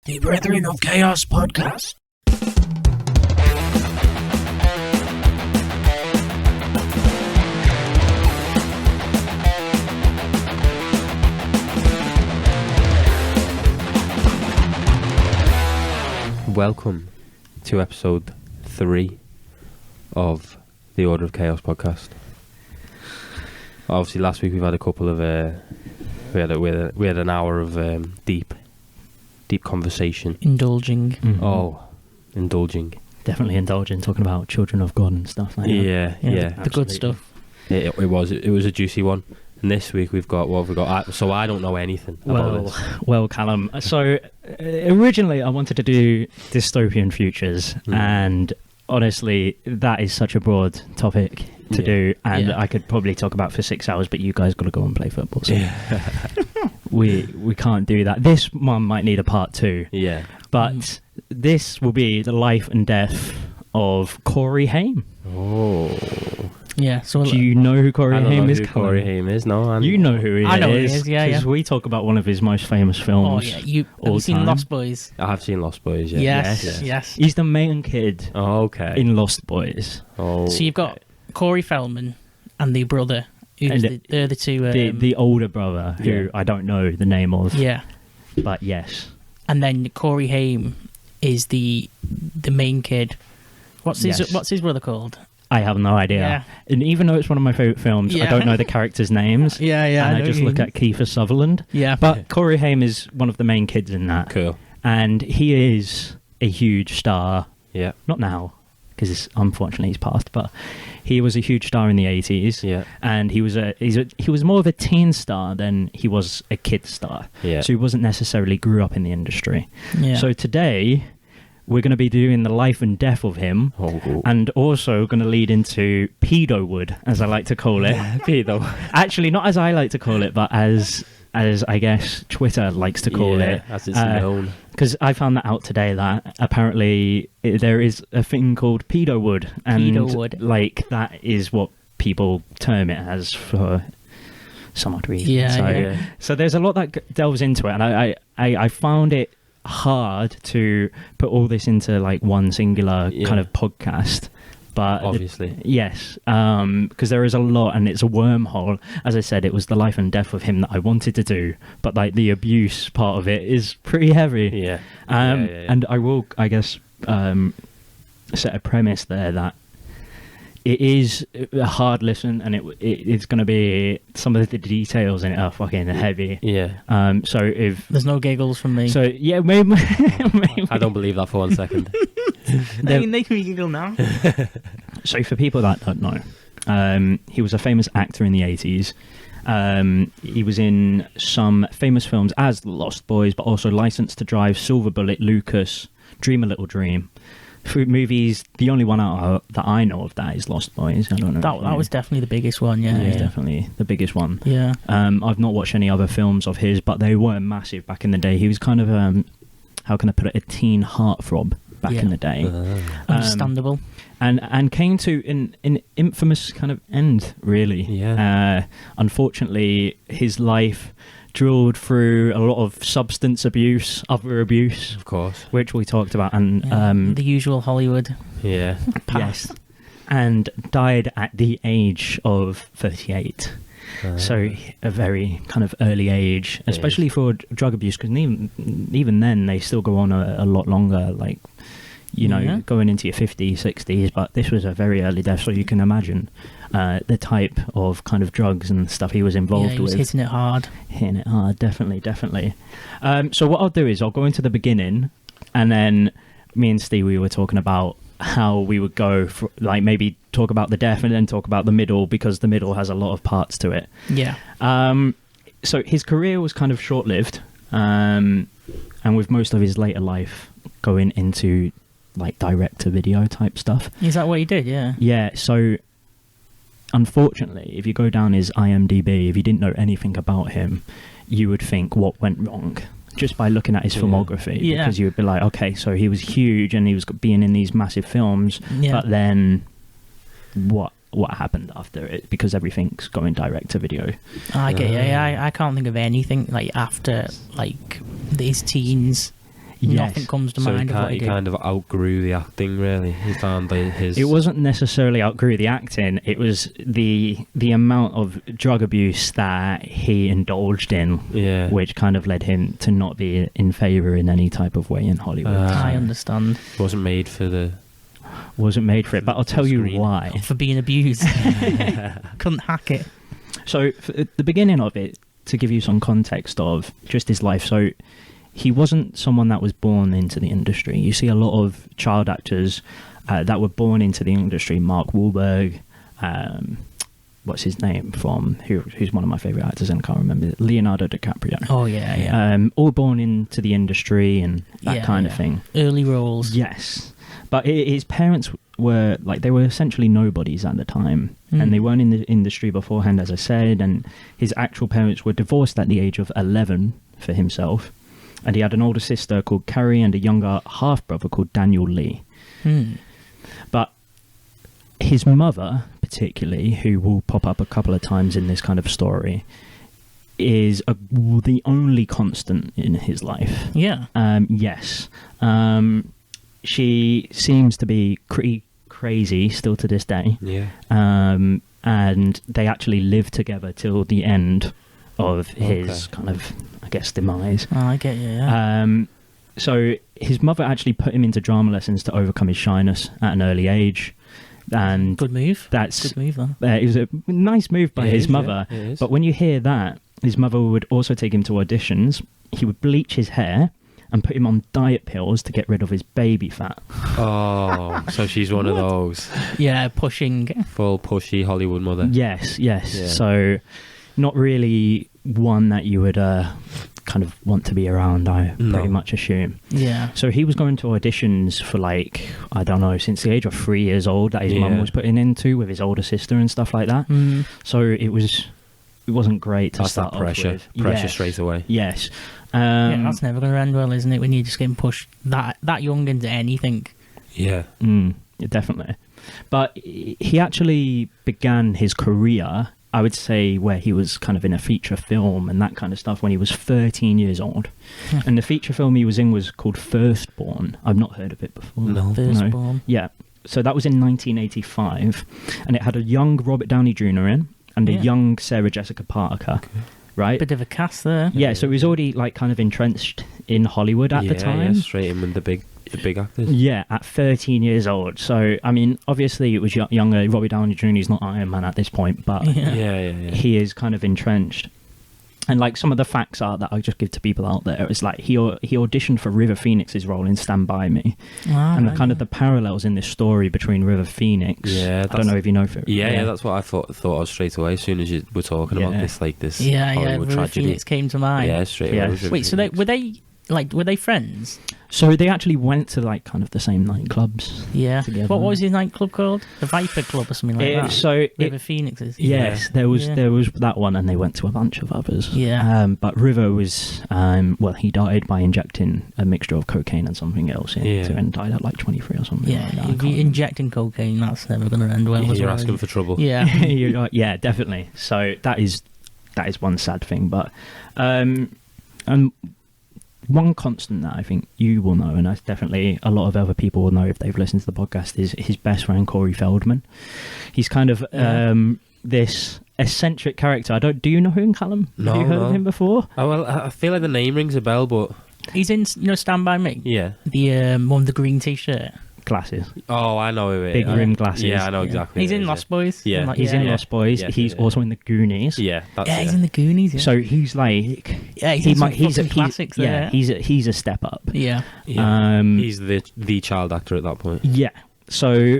The Brethren of Chaos podcast. Welcome to episode 3 of the Order of Chaos podcast. Obviously, last week we've had a couple of we had an hour of deep conversation. Indulging. Mm-hmm. Oh, indulging. Definitely indulging, talking about children of God and stuff like that. Yeah. The good stuff. It was a juicy one. And this week we've got what have we got? So I don't know anything about this. Well, Callum. So originally I wanted to do dystopian futures, and honestly, that is such a broad topic to do, and I could probably talk about for 6 hours. But you guys got to go and play football, so we can't do that. This one might need a part 2. Yeah, but this will be the life and death of Corey Haim. Oh. Yeah, so do you know who Corey Haim is? Corey Haim is, no. You know who he is. I know who he is, yeah. Because we talk about one of his most famous films. Oh, yeah. Have you seen Lost Boys? I have seen Lost Boys, yeah. Yes. He's the main kid in Lost Boys. Oh. So you've got Corey Feldman and the brother. They're the two... the older brother, who I don't know the name of. Yeah. But yes. And then Corey Haim is the main kid. What's his brother called? I have no idea. Yeah. And even though it's one of my favourite films, I don't know the characters' names. Yeah. And I just look at Kiefer Sutherland. Yeah. But Corey Haim is one of the main kids in that. Cool. And he is a huge star. Yeah. Not now, because unfortunately he's passed, but he was a huge star in the 80s. Yeah. And he was more of a teen star than he was a kid star. Yeah. So he wasn't necessarily grew up in the industry. Yeah. So today we're going to be doing the life and death of him, and also going to lead into Pedowood, as I like to call it. Pedo. Actually, not as I like to call it, but as I guess Twitter likes to call it. As it's known. Because I found that out today, that apparently there is a thing called Pedowood, and like that is what people term it as for some odd reason. So there's a lot that delves into it, and I found it hard to put all this into like one singular kind of podcast, but obviously yes, because there is a lot, and it's a wormhole. As I said, it was the life and death of him that I wanted to do, but like the abuse part of it is pretty heavy. And I will, I guess, set a premise there that it is a hard listen, and it's going to be, some of the details in it are fucking heavy. Yeah. So if there's no giggles from me. So yeah, maybe. I don't believe that for 1 second. They make me giggle now. So for people that don't know, he was a famous actor in the 80s. He was in some famous films as The Lost Boys, but also License to Drive, Silver Bullet, Lucas, Dream a Little Dream. Food movies, the only one that I know of that is Lost Boys. I don't know. That was definitely the biggest one, yeah. It was definitely the biggest one. Yeah. I've not watched any other films of his, but they were massive back in the day. He was kind of, how can I put it, a teen heartthrob back in the day. Understandable. And came to an infamous kind of end, really. Yeah. Unfortunately, his life drilled through a lot of substance abuse, other abuse, of course, which we talked about, and the usual Hollywood. Yeah. Yes. And died at the age of 38. So a very kind of early age, especially for drug abuse, because even then they still go on a lot longer, like, you know, going into your 50s, 60s, but this was a very early death, so you can imagine the type of kind of drugs and stuff he was involved he was with. Hitting it hard, definitely. So what I'll do is I'll go into the beginning, and then me and Steve, we were talking about how we would go for, like, maybe talk about the death and then talk about the middle, because the middle has a lot of parts to it. So his career was kind of short-lived, and with most of his later life going into like direct-to-video type stuff. Is that what he did? Yeah, so unfortunately, if you go down his IMDb, if you didn't know anything about him, you would think what went wrong just by looking at his filmography, because you would be like, okay, so he was huge and he was being in these massive films, but then what happened after it, because everything's going direct to video. I get I can't think of anything like after like his teens Nothing comes to So mind of what he he did. kind of outgrew the acting, really. He found his... It wasn't necessarily outgrew the acting. It was the amount of drug abuse that he indulged in, which kind of led him to not be in favour in any type of way in Hollywood. I understand. Wasn't made for it. But I'll tell you why. For being abused. Couldn't hack it. So, at the beginning of it, to give you some context of just his life, so he wasn't someone that was born into the industry. You see a lot of child actors that were born into the industry. Mark Wahlberg, what's his name from? Who's one of my favourite actors, and I can't remember. Leonardo DiCaprio. Oh, yeah. All born into the industry and that kind of thing. Early roles. Yes. But his parents were, like, they were essentially nobodies at the time. And they weren't in the industry beforehand, as I said. And his actual parents were divorced at the age of 11 for himself. And he had an older sister called Carrie and a younger half-brother called Daniel Lee. But his mother, particularly, who will pop up a couple of times in this kind of story, is the only constant in his life. Yeah. Yes. She seems to be pretty crazy still to this day. Yeah. And they actually live together till the end of his kind of, I guess, demise. Oh, I get you, yeah. So his mother actually put him into drama lessons to overcome his shyness at an early age. And good move. That's good move, though. It was a nice move by his mother. Yeah, but when you hear that, his mother would also take him to auditions. He would bleach his hair and put him on diet pills to get rid of his baby fat. Oh, so she's one of those. Yeah, pushing. Full pushy Hollywood mother. Yes. Yeah. So not really one that you would kind of want to be around, I pretty much assume. Yeah. So he was going to auditions for, like, I don't know, since the age of 3 years old that his mum was putting into with his older sister and stuff like that. So it wasn't great to start that pressure. off with. Pressure straight away. Yes. Yeah, that's never going to end well, isn't it? When you're just getting pushed that young into anything. Yeah. Yeah, definitely. But he actually began his career, I would say, where he was kind of in a feature film and that kind of stuff when he was 13 years old. And the feature film he was in was called Firstborn. I've not heard of it before. No. Firstborn. Yeah. So that was in 1985. And it had a young Robert Downey Jr. in and a young Sarah Jessica Parker. Okay. Right? Bit of a cast there. Yeah, so he was already, like, kind of entrenched in Hollywood at the time. Yeah, straight in with the big actors. Yeah, at 13 years old. So, I mean, obviously it was younger. Robbie Downey Jr. is not Iron Man at this point, but he is kind of entrenched. And, like, some of the facts are that I'll just give to people out there is, like, he auditioned for River Phoenix's role in Stand By Me. And the parallels in this story between River Phoenix. Yeah, I don't know if you know. Yeah, that's what I thought of straight away as soon as you were talking about this, like, this Hollywood River tragedy. Phoenix came to mind. Yeah, straight away. Wait, so were they friends? So they actually went to, like, kind of the same nightclubs. Yeah. Together. What was his nightclub called? The Viper Club or something like that? So River Phoenix's. Yes, there was that one, and they went to a bunch of others. Yeah. But River was, he died by injecting a mixture of cocaine and something else and died at like 23 or something. Yeah, like that. if you're injecting cocaine, that's never going to end well. You're asking for trouble. Yeah. Yeah, definitely. So that is one sad thing, but one constant that I think you will know, and that's definitely a lot of other people will know if they've listened to the podcast, is his best friend Corey Feldman. He's kind of this eccentric character. Do you know him, Callum? No, have you heard of him before? Oh, well, I feel like the name rings a bell, but he's in, Stand By Me. Yeah, the one with the green t-shirt. Glasses. Oh, I know who it is. Big rim glasses. Yeah, I know exactly. He's in Lost Boys. Yeah, he's in Lost Boys. He's also in the Goonies. Yeah, he's in the Goonies. Yeah. So he's like, he's classics there. Yeah, he's a step up. Yeah. He's the child actor at that point. Yeah. So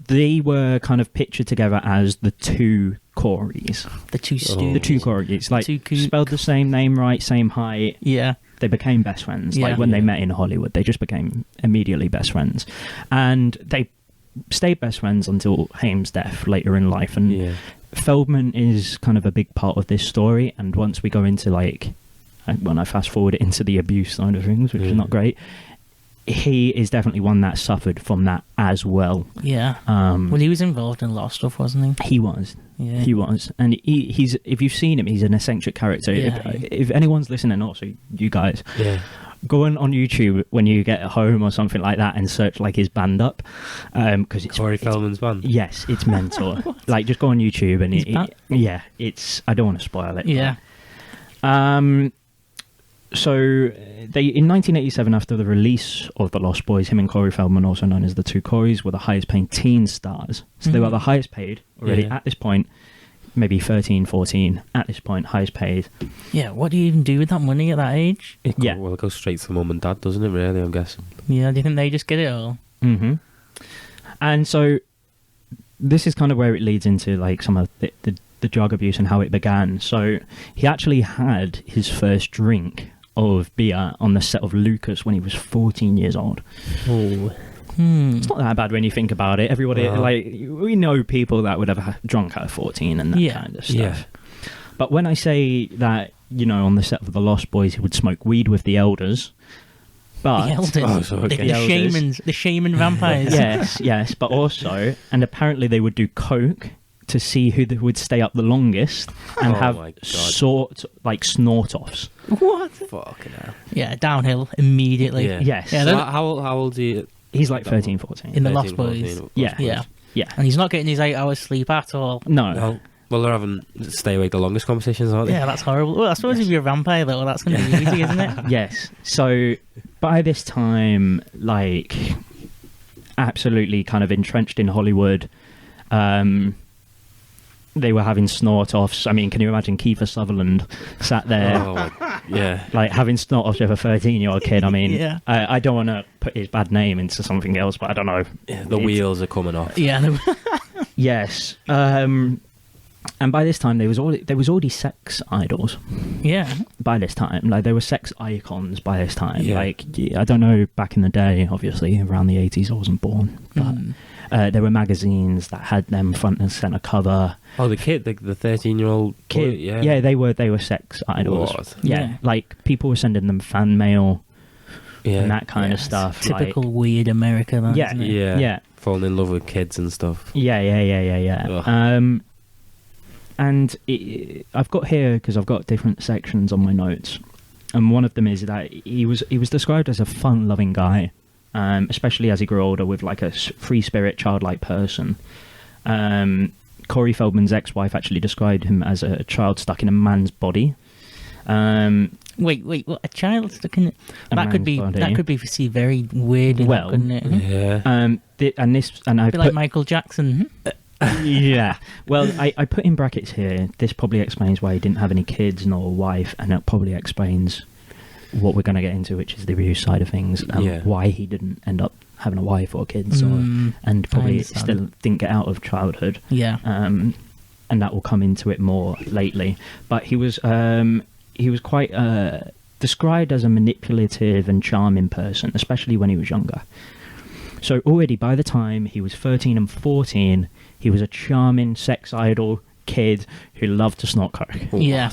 they were kind of pictured together as the two Coreys. The two Stews. The two Coreys. Like, spelled the same name right, same height. Yeah. They became best friends. Like, when they met in Hollywood, they just became immediately best friends. And they stayed best friends until Haim's death later in life. And Feldman is kind of a big part of this story. And once we go into, like, when I fast forward it into the abuse side of things, which is not great, he is definitely one that suffered from that as well. Yeah. Well, he was involved in a lot of stuff, wasn't he? He was. Yeah. He was. And he's, if you've seen him, he's an eccentric character. Yeah. If anyone's listening, also you guys, go on YouTube when you get home or something like that and search like his band up, because it's Corey Feldman's band. Yes, it's mental. Like, just go on YouTube and it's. I don't want to spoil it. Yeah. But, so they in 1987, after the release of the Lost Boys, him and Corey Feldman, also known as the Two Coreys, were the highest paying teen stars. So they were the highest paid already at this point. Maybe 13, 14 at this point, highest paid. Yeah, what do you even do with that money at that age? Well, it goes straight to mum and dad, doesn't it, really, I'm guessing? Yeah, do you think they just get it all? Mm-hmm. And so this is kind of where it leads into like some of the drug abuse and how it began. So he actually had his first drink of beer on the set of Lucas when he was 14 years old. Oh. It's not that bad when you think about it. Everybody, like, we know people that would have drunk at 14 and that kind of stuff. Yeah. But when I say that, you know, on the set of The Lost Boys, he would smoke weed with the elders. But The elders. The shaman vampires. yes. But also, and apparently they would do coke to see who would stay up the longest and have snort-offs. What? Fucking hell. Yeah, downhill immediately. Yeah. Yes. Yeah, so how old are you? He's like 13, 14. In The Lost Boys. Yeah. And he's not getting his 8 hours sleep at all. No. Well, they're having stay awake the longest conversations, aren't they? Yeah, that's horrible. Well, I suppose if you're a vampire, though, that's going to be easy, isn't it? Yes. So by this time, like, absolutely kind of entrenched in Hollywood, they were having snort-offs. I mean, can you imagine Kiefer Sutherland sat there, like having snort-offs with a 13-year-old kid? I mean, I don't want to put his bad name into something else, but I don't know. Yeah, the wheels are coming off. Yeah. Yes. And by this time, there was already sex idols. Yeah. By this time, like, there were sex icons by this time. Yeah. Like, I don't know, back in the day, obviously, around the 80s, I wasn't born, but there were magazines that had them front and center cover. Oh, the kid, the 13-year-old kid. Yeah, they were sex idols. What? Yeah, like, people were sending them fan mail and that kind of stuff. Typical weird America, that, yeah, isn't it? yeah. Falling in love with kids and stuff. Yeah. And I've got here, because I've got different sections on my notes, and one of them is that he was described as a fun-loving guy, especially as he grew older, with like a free spirit, childlike person. Corey Feldman's ex-wife actually described him as a child stuck in a man's body. Wait, what? A child stuck in it? That could be perceived very weird, couldn't it? Yeah. I be like Michael Jackson. Yeah. Well, I put in brackets here. This probably explains why he didn't have any kids nor a wife, and it probably explains what we're going to get into, which is the abuse side of things, and why he didn't end up having a wife or kids, and probably still didn't get out of childhood. Yeah. And that will come into it more lately. But he was quite described as a manipulative and charming person, especially when he was younger. So already by the time he was 13 and 14, he was a charming sex idol kid who loved to snort coke. Yeah.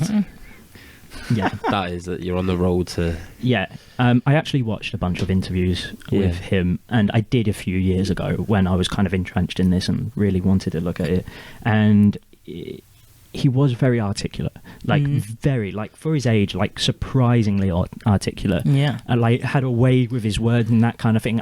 Yeah. That is that you're on the road to... Yeah. I actually watched a bunch of interviews with him, and I did a few years ago when I was kind of entrenched in this and really wanted to look at it. And he was very articulate, like very, like for his age, like surprisingly articulate. Yeah. And like had a way with his words and that kind of thing.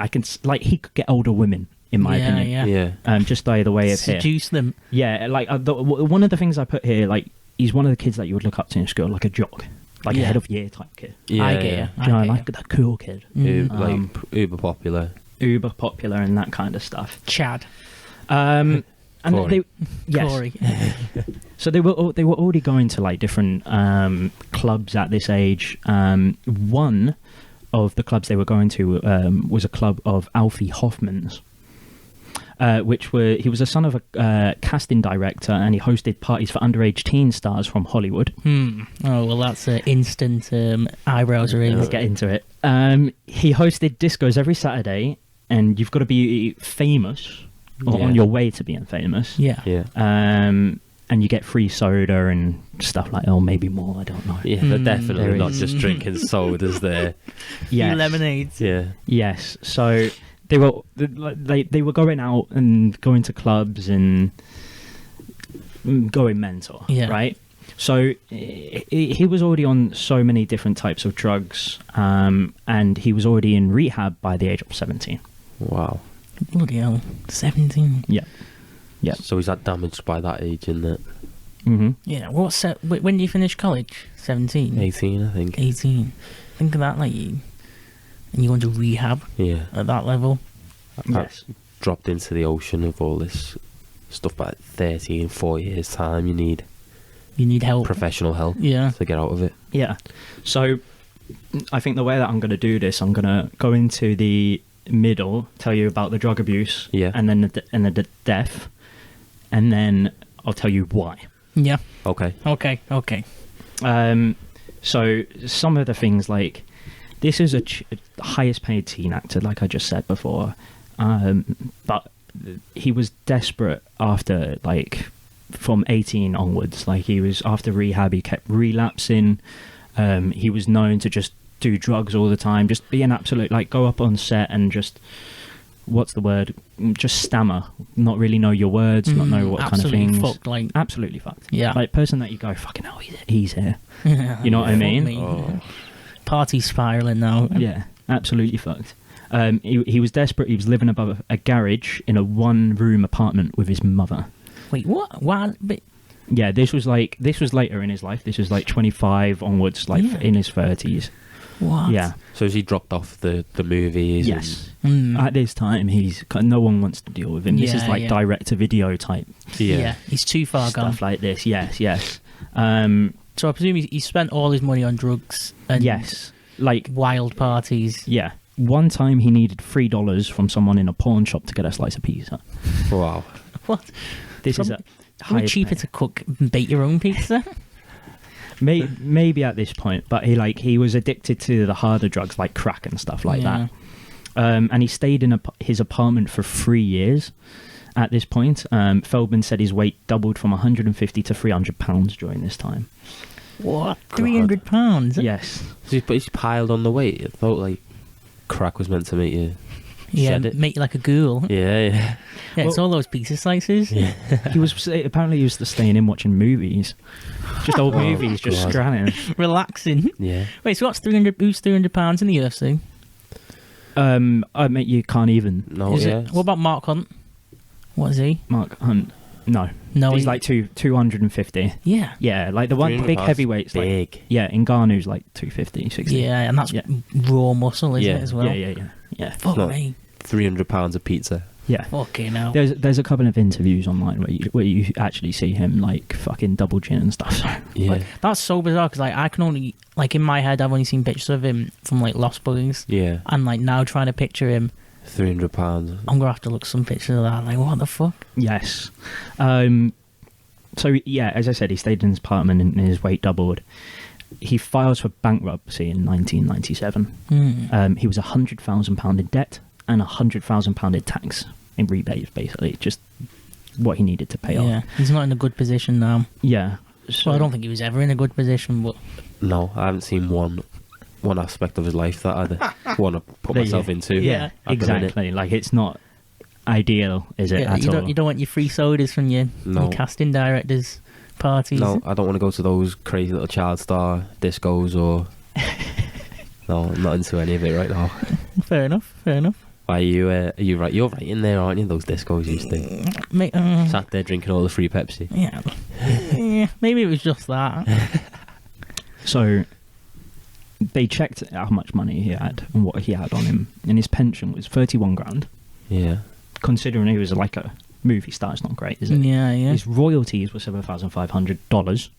He could get older women, in my opinion. Yeah. Just by the way of here. Seduce them. Yeah, like one of the things I put here, like, he's one of the kids that you would look up to in school, like a jock, like a head of year type kid. Yeah, I get you. Like that cool kid. Uber popular. Uber popular and that kind of stuff. Chad. And Corey. Corey. So they were already going to like different clubs at this age. One of the clubs they were going to was a club of Alfie Hoffman's, he was the son of a casting director, and he hosted parties for underage teen stars from Hollywood. Oh, well, that's instant eyebrows raised. Let's get into it. He hosted discos every Saturday, and you've got to be famous or on your way to being famous. Yeah. And you get free soda and stuff like, maybe more, I don't know. Yeah, they're definitely not just drinking sodas there. Yes. Lemonades. Yeah. Yes. So they were going out and going to clubs and going mental, right? So he was already on so many different types of drugs, and he was already in rehab by the age of 17. Wow. Bloody hell, 17. Yeah. Yeah. So he's that damaged by that age, isn't it? Mm-hmm. Yeah, when do you finish college? 17? 18, I think. 18. Think of that, like, and you went to rehab Yeah. at that level. Yes. Dropped into the ocean of all this stuff by 13, 4 years' time. You need help. professional help Yeah. to get out of it. Yeah. So I think the way that I'm going to do this, I'm going to go into the middle, tell you about the drug abuse, Yeah. and then the death, and then I'll tell you why. Yeah. Okay. Okay. So some of the things, like, this is a highest paid teen actor, like I just said before, but he was desperate after, like, from 18 onwards. Like, he was, after rehab, he kept relapsing. He was known to just do drugs all the time, just be an absolute, like, go up on set and just, what's the word, just stammer, not really know your words, not know what kind of things. Fucked, like, absolutely fucked. Yeah. Like, person that you go, fucking hell, he's here. You know what I mean? Oh. Party spiraling now. Yeah, absolutely fucked. He was desperate. He was living above a garage in a one-room apartment with his mother. Wait, what? What? But Yeah, this was later in his life. This was like 25 onwards, like Yeah. in his 30s. what? Yeah. So has he dropped off the movies? Yes. Mm. At this time, no one wants to deal with him. This is Yeah, like yeah. direct-to-video type Yeah. He's too far gone. stuff like this. Yes. So I presume he spent all his money on drugs and Yes. Like, wild parties. yeah. One time he needed $3 from someone in a pawn shop to get a slice of pizza. Wow. What? This is Probably highest cheaper paid. to cook and bake your own pizza. Maybe at this point, but he was addicted to the harder drugs like crack and stuff like Yeah. that. And he stayed in his apartment for 3 years. At this point, Feldman said his weight doubled from 150 to 300 pounds during this time. What? £300? Yes. But he's piled on the weight. I thought, like, crack was meant to make you Yeah, shed it. make you like a ghoul. Yeah. Yeah, it's Well- all those pizza slices. Yeah. He was apparently used to staying in watching movies, just old Oh, movies, just God. scanning. Relaxing. Yeah. Wait, so what's who's £300 in the UFC? I mean, you can't even. No, Is yeah. it? What about Mark Hunt? What is he? Mark Hunt. No, No, he's like 250. Yeah. Yeah, like the one 300 big pounds, heavyweights. Like, big. yeah, Ngannou's like 250, 60. Yeah, and that's Yeah. raw muscle, isn't Yeah. it, as well? Yeah. Fuck It's not- me. £300 of pizza. Yeah. Fucking hell. There's a couple of interviews online where you actually see him like fucking double chin and stuff. Yeah. Like, that's so bizarre because like I can only like in my head I've only seen pictures of him from like Lost Boys, Yeah. and like now trying to picture him, £300. I'm gonna have to look some pictures of that. Like what the fuck? Yes. So yeah, as I said, he stayed in his apartment and his weight doubled. He files for bankruptcy in 1997. He was £100,000 in debt and £100,000 in tax in rebates, basically, just what he needed to pay Yeah, off. he's not in a good position now. Yeah. So I don't think he was ever in a good position, but No, I haven't seen one aspect of his life that I'd want to put There you myself go. into. Yeah, at the minute. Exactly. Like, it's not ideal, is it, yeah, at you all? don't want your free sodas from your No. casting directors parties. No, I don't want to go to those crazy little child star discos or. No, I'm not into any of it right now. Fair enough. Are you right? You're right in there, aren't you? Those discos you used to. Mate, Sat there drinking all the free Pepsi. yeah. Yeah, maybe it was just that. So they checked how much money he had and what he had on him, and his pension was 31 grand. Yeah. Considering he was like a movie star, it's not great, is it? Yeah. His royalties were $7,500.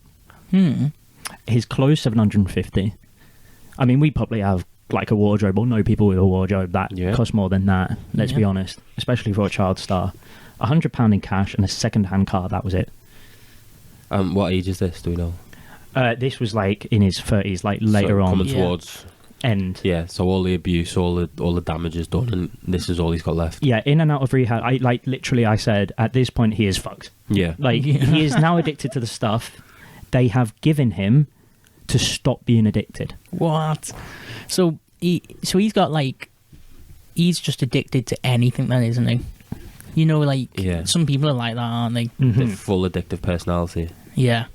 His clothes $750. I mean, we probably have like a wardrobe, or know people with a wardrobe that costs more than that. Let's be honest, especially for a child star. £100 in cash and a second-hand car. That was it. What age is this? Do we know? This was like in his 30s, like later So on. coming Yeah. towards. End. Yeah. So all the abuse, all the damage is done, and this is all he's got left. Yeah, in and out of rehab. I said at this point he is fucked. Yeah. Like Yeah. he is now addicted to the stuff they have given him to stop being addicted. What? So he's got like he's just addicted to anything then, isn't he? You know, like Yeah. some people are like that, aren't they? The full addictive personality. Yeah.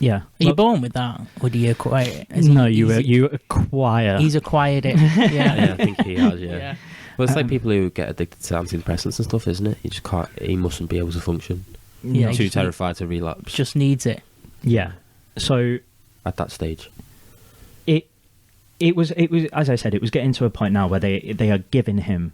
Yeah. Are you born with that, or do you acquire it? You acquire. He's acquired it. Yeah. Yeah, I think he has. Yeah. Yeah. Well, it's like people who get addicted to antidepressants and stuff, isn't it? You just can't. He mustn't be able to function. Yeah, Too terrified to relapse. Just needs it. Yeah. So At that stage. it was as I said, it was getting to a point now where they are giving him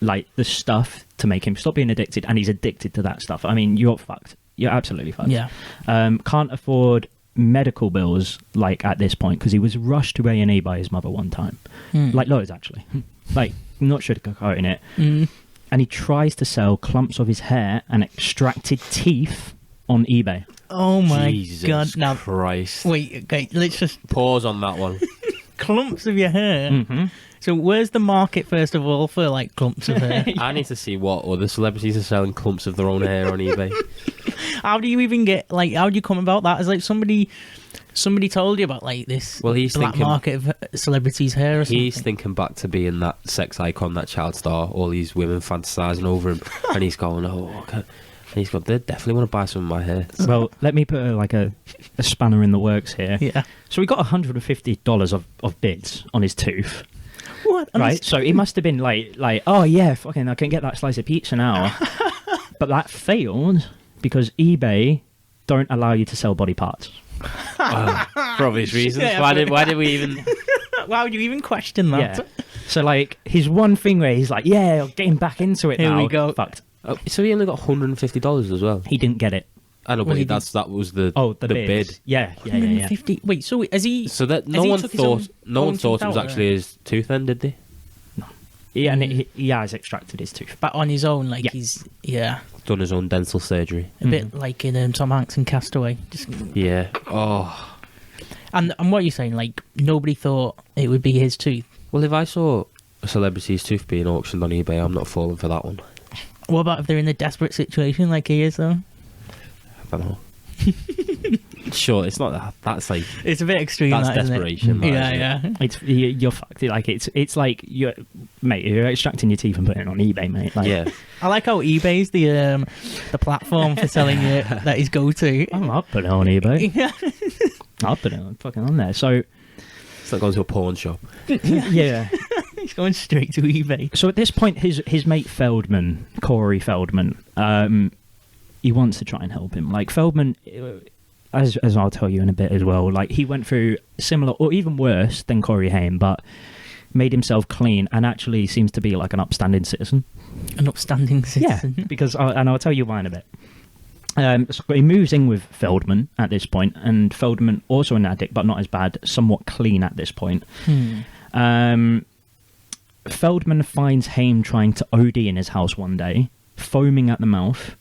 like the stuff to make him stop being addicted, and he's addicted to that stuff. I mean, you're fucked. You're absolutely fucked. Yeah. Can't afford medical bills like at this point because he was rushed to A&E by his mother one time. Like loads actually. Like not sugarcoating it. And he tries to sell clumps of his hair and extracted teeth on eBay. Oh my Jesus god! Now, Christ. wait. Okay, let's just Pause on that one. clumps of your hair. So where's the market first of all for like clumps of hair? I need to see what other celebrities are selling clumps of their own hair on eBay. How do you even get like? How do you come about that? Is like somebody told you about like this? Well, he's black thinking- market of celebrities' hair or something. He's thinking back to being that sex icon, that child star, all these women fantasizing over him, and he's going, oh, okay. And he's got, they definitely want to buy some of my hair. Well, let me put a spanner in the works here. Yeah. So he got $150 of bids on his tooth. What? Right, so he must have been like, oh yeah, fucking, I can get that slice of pizza now. But that failed because eBay don't allow you to sell body parts. For obvious reasons. Yeah, Why did we even... Why would you even question that? Yeah. So like his one thing where he's like, yeah, I'm getting back into it Here now. we go. Fucked. Oh, so he only got $150 as well. He didn't get it. I know, Well, he but that was the The bid. Yeah. 150. Wait, so has he? So that Has no he one took his thought own it tooth was out, actually his tooth then, did they? Yeah, and he has extracted his tooth. But on his own, like Yeah. he's Done his own dental surgery. a bit like in Tom Hanks in Castaway. Just Yeah. Oh. and what are you saying? Like nobody thought it would be his tooth. Well, if I saw a celebrity's tooth being auctioned on eBay, I'm not falling for that one. What about if they're in a desperate situation like he is though? I don't know. Sure, it's not that. That's like... It's a bit extreme. That's that, isn't it? desperation, that, Yeah, isn't yeah. You're fucked. Like it's like you're extracting your teeth and putting it on eBay, mate. Like, Yeah. I like how eBay's the platform for selling it that is go to. I'll put it on eBay. Yeah. I'll put it fucking on there. So It's like going to a pawn shop. yeah. He's going straight to eBay. So at this point, his mate Feldman, Corey Feldman, he wants to try and help him. Like Feldman, as I'll tell you in a bit as well, like he went through similar or even worse than Corey Haim, but made himself clean and actually seems to be like an upstanding citizen. An upstanding citizen. Yeah, because I'll tell you why in a bit. So he moves in with Feldman at this point, and Feldman also an addict, but not as bad, somewhat clean at this point. Feldman finds Haim trying to OD in his house one day, foaming at the mouth,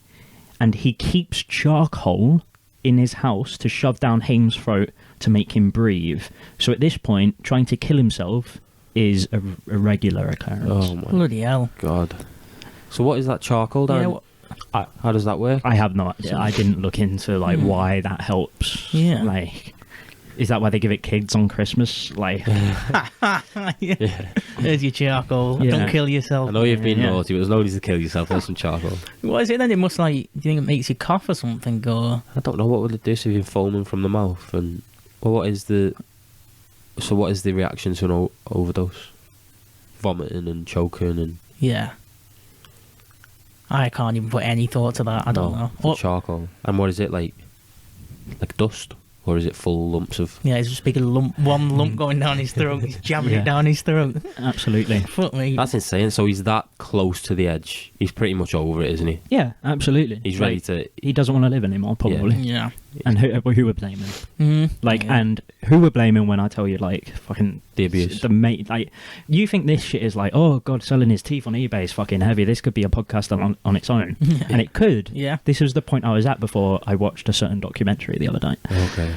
and he keeps charcoal in his house to shove down Haim's throat to make him breathe. So at this point, trying to kill himself is a regular occurrence. Oh my Bloody hell. god. So what is that charcoal, Dan? Yeah, How does that work? I have no idea. I didn't look into like why that helps. Yeah. Like, is that why they give it kids on Christmas? Like, Yeah. There's your charcoal. Yeah. Don't kill yourself. I know you've been Yeah. naughty, but there's no need to kill yourself. There's some charcoal. What is it then? It must like. Do you think it makes you cough or something? Or I don't know, what would it do if you're foaming from the mouth? And well, what is the reaction to an overdose? Vomiting and choking and yeah. I can't even put any thought to that. I don't know. What? charcoal. And what is it like dust, or is it full lumps of? Yeah, it's just a big lump, one lump going down his throat. He's jamming Yeah. it down his throat. absolutely. Fuck me. That's insane. So he's that close to the edge. He's pretty much over it, isn't he? Yeah, absolutely. He's ready Like, to. He doesn't want to live anymore, probably. Yeah. And who we're blaming? Like, Yeah. and who we're blaming when I tell you, like, fucking The abuse. the mate. Like, you think this shit is like, oh god, selling his teeth on eBay is fucking heavy. This could be a podcast on its own, and it could. Yeah. This was the point I was at before I watched a certain documentary the other night. Okay.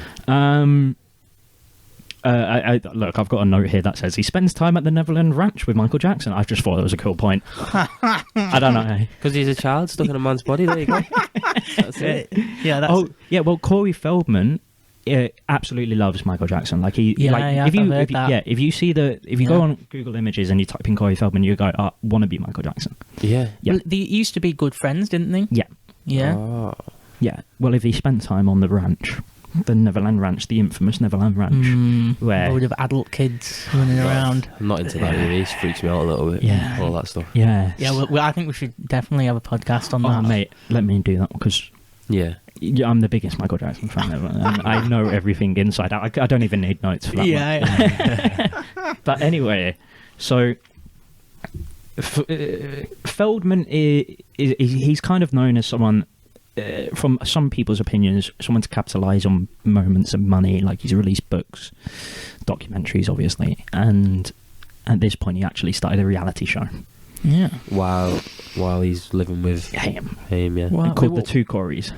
Look, I've got a note here that says he spends time at the Neverland Ranch with Michael Jackson. I just thought it was a cool point. I don't know. Because he's a child stuck in a man's body. There you go. That's it. Yeah, that's. Oh, yeah. Well, Corey Feldman absolutely loves Michael Jackson. Like he, Yeah, like yeah, if you, I've heard if you that. if you see if you go on Google Images and you type in Corey Feldman, you go, "Want to be Michael Jackson?" Yeah. Yeah. Well, they used to be good friends, didn't they? Yeah, Yeah. Oh. yeah. Well, if he spent time on the ranch, the Neverland Ranch, the infamous Neverland Ranch, where load of adult kids running around. I'm not into that either. It freaks me out a little bit. Yeah. All that stuff. yeah, Yeah, I think we should definitely have a podcast on oh that. mate, let me do that because Yeah. I'm the biggest Michael Jackson fan ever. And I know everything inside out. I don't even need notes for that. Yeah. But anyway, so Feldman he's kind of known as someone, from some people's opinions, someone to capitalize on moments of money. Like he's released books, documentaries, obviously, and at this point he actually started a reality show. Yeah. While he's living with Haim, yeah. Wow. called The Two Corys.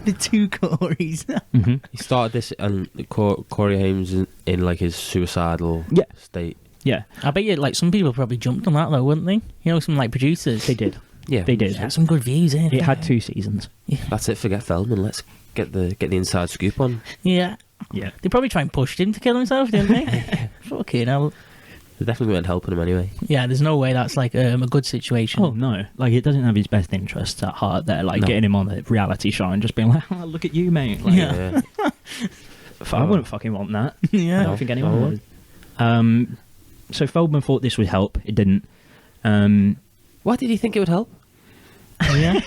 The Two Corys. Mm-hmm. He started this, and Corey Haim's in like his suicidal state. Yeah, I bet you, like, some people probably jumped on that, though, wouldn't they? You know, some, like, producers. they did. Yeah, They did. Yeah, some good views, eh? It had 2 seasons. That's it. Forget Feldman. Let's get the inside scoop on. Yeah. Yeah. They probably tried and pushed him to kill himself, didn't they? Fucking hell. They definitely weren't helping him anyway. Yeah, there's no way that's, like, a good situation. Oh no! Like it doesn't have his best interests at heart. There, like No. getting him on the reality show and just being like, oh, "Look at you, mate." Like, Yeah. I wouldn't fucking want that. I Yeah. don't think anyone would. So Feldman thought this would help. It didn't. Why did he think it would help? Yeah.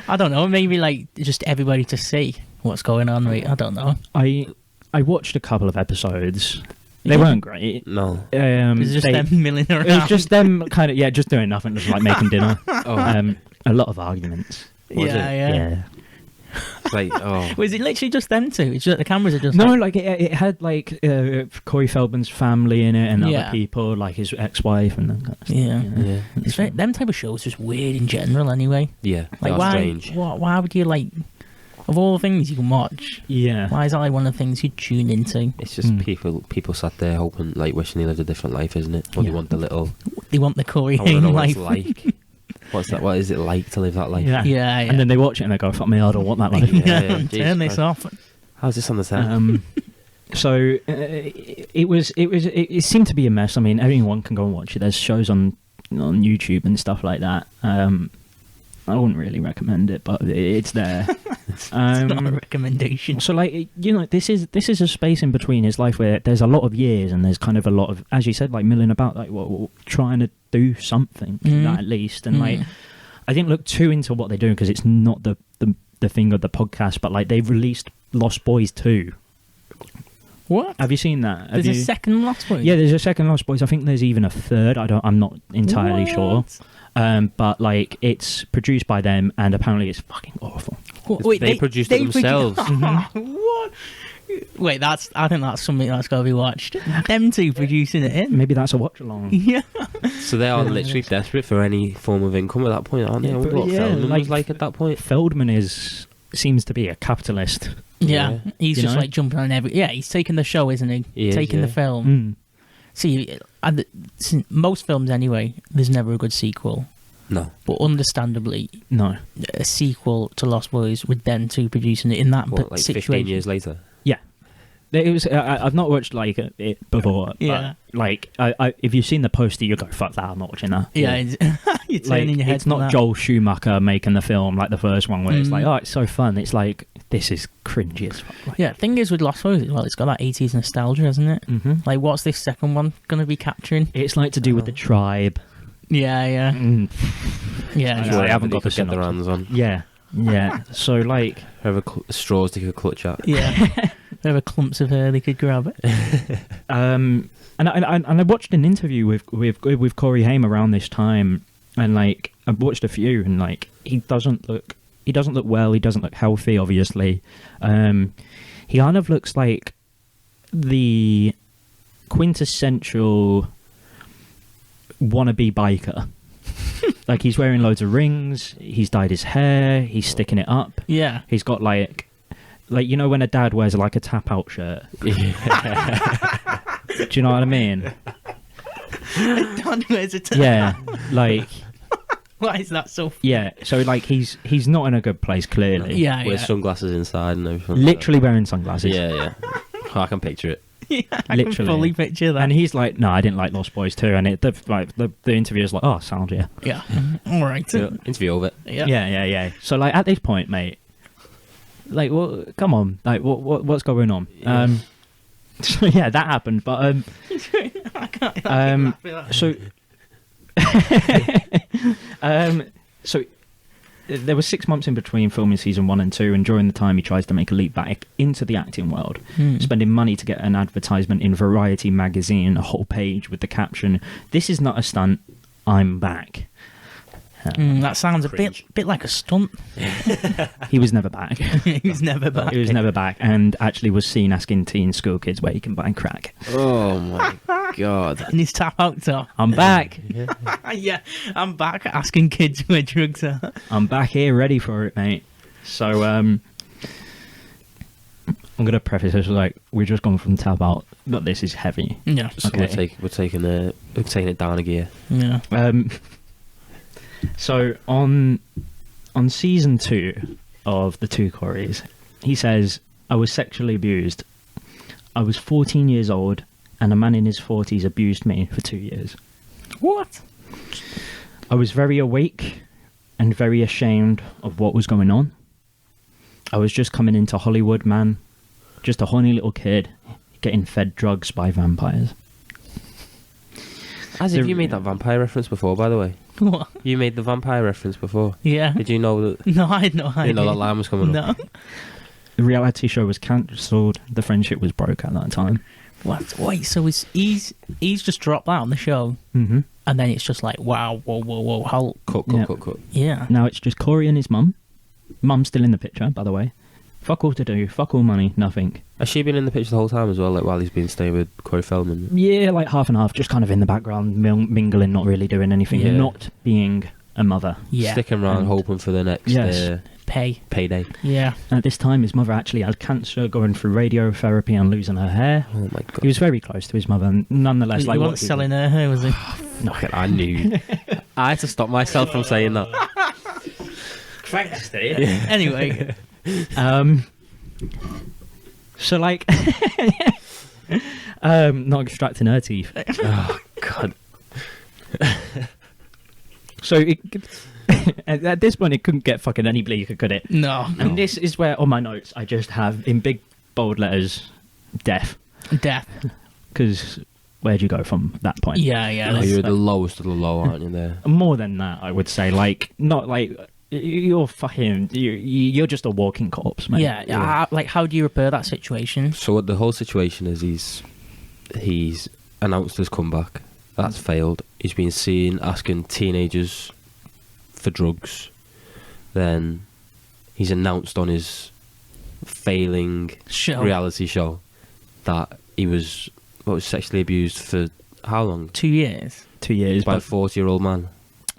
I don't know. Maybe, like, just everybody to see what's going on, right? I don't know. I watched a couple of episodes. They weren't great. No. It's just them milling around. It was just them kind of just doing nothing, just like making dinner. Oh. A lot of arguments. Was it? Yeah. Like, oh. Was it literally just them two? It's just the cameras are just No, like, like it had like Corey Feldman's family in it and Yeah. other people, like his ex-wife and that kind of stuff. Yeah. you know. Yeah. it's very, them type of shows just weird in general anyway. Yeah. Like, That's why? strange. Why would you, like, of all the things you can watch, Yeah. why is that like one of the things you tune into? It's just Mm. people sat there hoping, like, wishing they lived a different life, isn't it? Or they Yeah. want the little. They want the Corey I want to Haim know what life. it's like. What's that? What is it like to live that life? Yeah. Yeah, yeah. And then they watch it and they go, "Fuck me, I don't want that life." Yeah, Turn Jesus this Christ. off. How's this on the set? So it seemed to be a mess. I mean, anyone can go and watch it. There's shows on YouTube and stuff like that. I wouldn't really recommend it, but it's there. It's not a recommendation. So, like, this is a space in between his life where there's a lot of years and there's kind of a lot of, as you said, like milling about, like trying to do something at least. And like, I didn't look too into what they're doing because it's not the thing of the podcast. But like, they've released Lost Boys 2. What? Have you seen that? There's a second Lost Boys? Yeah, there's a second Lost Boys. I think there's even a third. I'm not entirely sure. But like, it's produced by them, and apparently it's fucking awful. Wait, They produced it themselves. What? Wait, I think that's something that's got to be watched. Them two producing it in. Maybe that's a watch along. Yeah. So they are literally desperate for any form of income at that point, aren't they? I wonder what Feldman was like at that point. Feldman seems to be a capitalist. Yeah. He's You just know? like jumping on every. Yeah, he's taking the show, isn't he? He is, taking yeah. the film. Mm. See, most films anyway, there's never a good sequel. No. But understandably, No. a sequel to Lost Boys with them two producing it in that What, like 15 situation. years later? Yeah. It was. I've not watched like it before. Yeah. But, like, if you've seen the poster, you go, "Fuck that! I'm not watching that." Yeah, you're turning Like, your head. it's not to that. Joel Schumacher making the film like the first one, where it's like, "Oh, it's so fun." It's like, this is cringy as fuck. Like, Yeah, thing is with Lost Boys, well, it's got that 80s nostalgia, hasn't it? hmm Like, what's this second one going to be capturing? It's like to do with the tribe. Yeah, yeah. Mm. Yeah, I haven't got the the get their synopsis. hands on. Yeah. Yeah. So like, Whoever straws they could clutch at. yeah. Whatever clumps of hair they could grab. and I watched an interview with Corey Haim around this time, and like, I've watched a few, and like, he doesn't look well. He doesn't look healthy, obviously. He kind of looks like the quintessential wannabe biker. Like, he's wearing loads of rings. He's dyed his hair. He's sticking it up. Yeah. He's got like you know when a dad wears like a tap out shirt. Do you know what I mean? Don wears a Yeah, like, Why is that so? yeah. So like, he's not in a good place, clearly. Yeah, With yeah. sunglasses inside and everything. Literally wearing sunglasses. Yeah, yeah. I can picture it. Yeah, I Literally. can fully picture that. And he's like, "No, I didn't like Lost Boys 2." And the interviewer's like, "Oh, sound, yeah." Yeah. All right. So, interview over. Yeah. Yeah. So like, at this point, mate, Like, well, come on. Like, what's going on? Yeah. So yeah, that happened. But I can't so so there were 6 months in between filming season 1 and 2, and during the time he tries to make a leap back into the acting world, spending money to get an advertisement in Variety magazine, a whole page with the caption, "This is not a stunt, I'm back." that sounds a bit like a stunt. He was never back. He was never back. He was never back, and actually was seen asking teen school kids where he can buy crack. Oh my god! And his tap out top. I'm back. Yeah, I'm back asking kids where drugs are. I'm back here, ready for it, mate. So I'm gonna preface this with, like, we're just gone from tap out, but this is heavy. Yeah. So Okay. we're taking it down a gear. Yeah. So on season 2 of The Two Corries, he says, "I was sexually abused. I was 14 years old, and a man in his 40s abused me for 2 years. What? I was very awake and very ashamed of what was going on. I was just coming into Hollywood, man. Just a horny little kid getting fed drugs by vampires." As if you made that vampire reference before, by the way. What? You made the vampire reference before. Yeah. Did you know that? No, I had no idea. You know that line was coming up. No. The reality show was cancelled. The friendship was broke at that time. What? Wait, so he's just dropped that on the show, Mm-hmm. and then it's just like, wow, whoa, how? Cut. Yeah. Now it's just Corey and his mum. Mum's still in the picture, by the way. Fuck all to do, fuck all money, nothing. Has she been in the picture the whole time as well, like while he's been staying with Corey Feldman? Yeah, like half and half, just kind of in the background, mingling, not really doing anything, Yeah. not being a mother. Yeah. Sticking around, And- hoping for the next Yes. payday. Yeah. At this time, his mother actually had cancer, going through radiotherapy and losing her hair. Oh my god. He was very close to his mother, and nonetheless, He like, wasn't selling her hair, was he? No, I knew. I had to stop myself from saying that. Christ, Anyway. So like, not extracting her teeth. Oh god. So at this point, it couldn't get fucking any bleaker, could it? No. And this is where on my notes I just have in big bold letters, death. Death. Because where'd you go from that point? Yeah. Oh, you're the lowest of the low, aren't you? There. More than that, I would say. Like, not like you're fucking. You're just a walking corpse, mate. Yeah. Like, how do you repair that situation? So what the whole situation is, he's announced his comeback. That's failed. He's been seen asking teenagers for drugs. Then he's announced on his failing Show. reality show that he was sexually abused for how long? 2 years. 2 years. By a But 40-year-old man.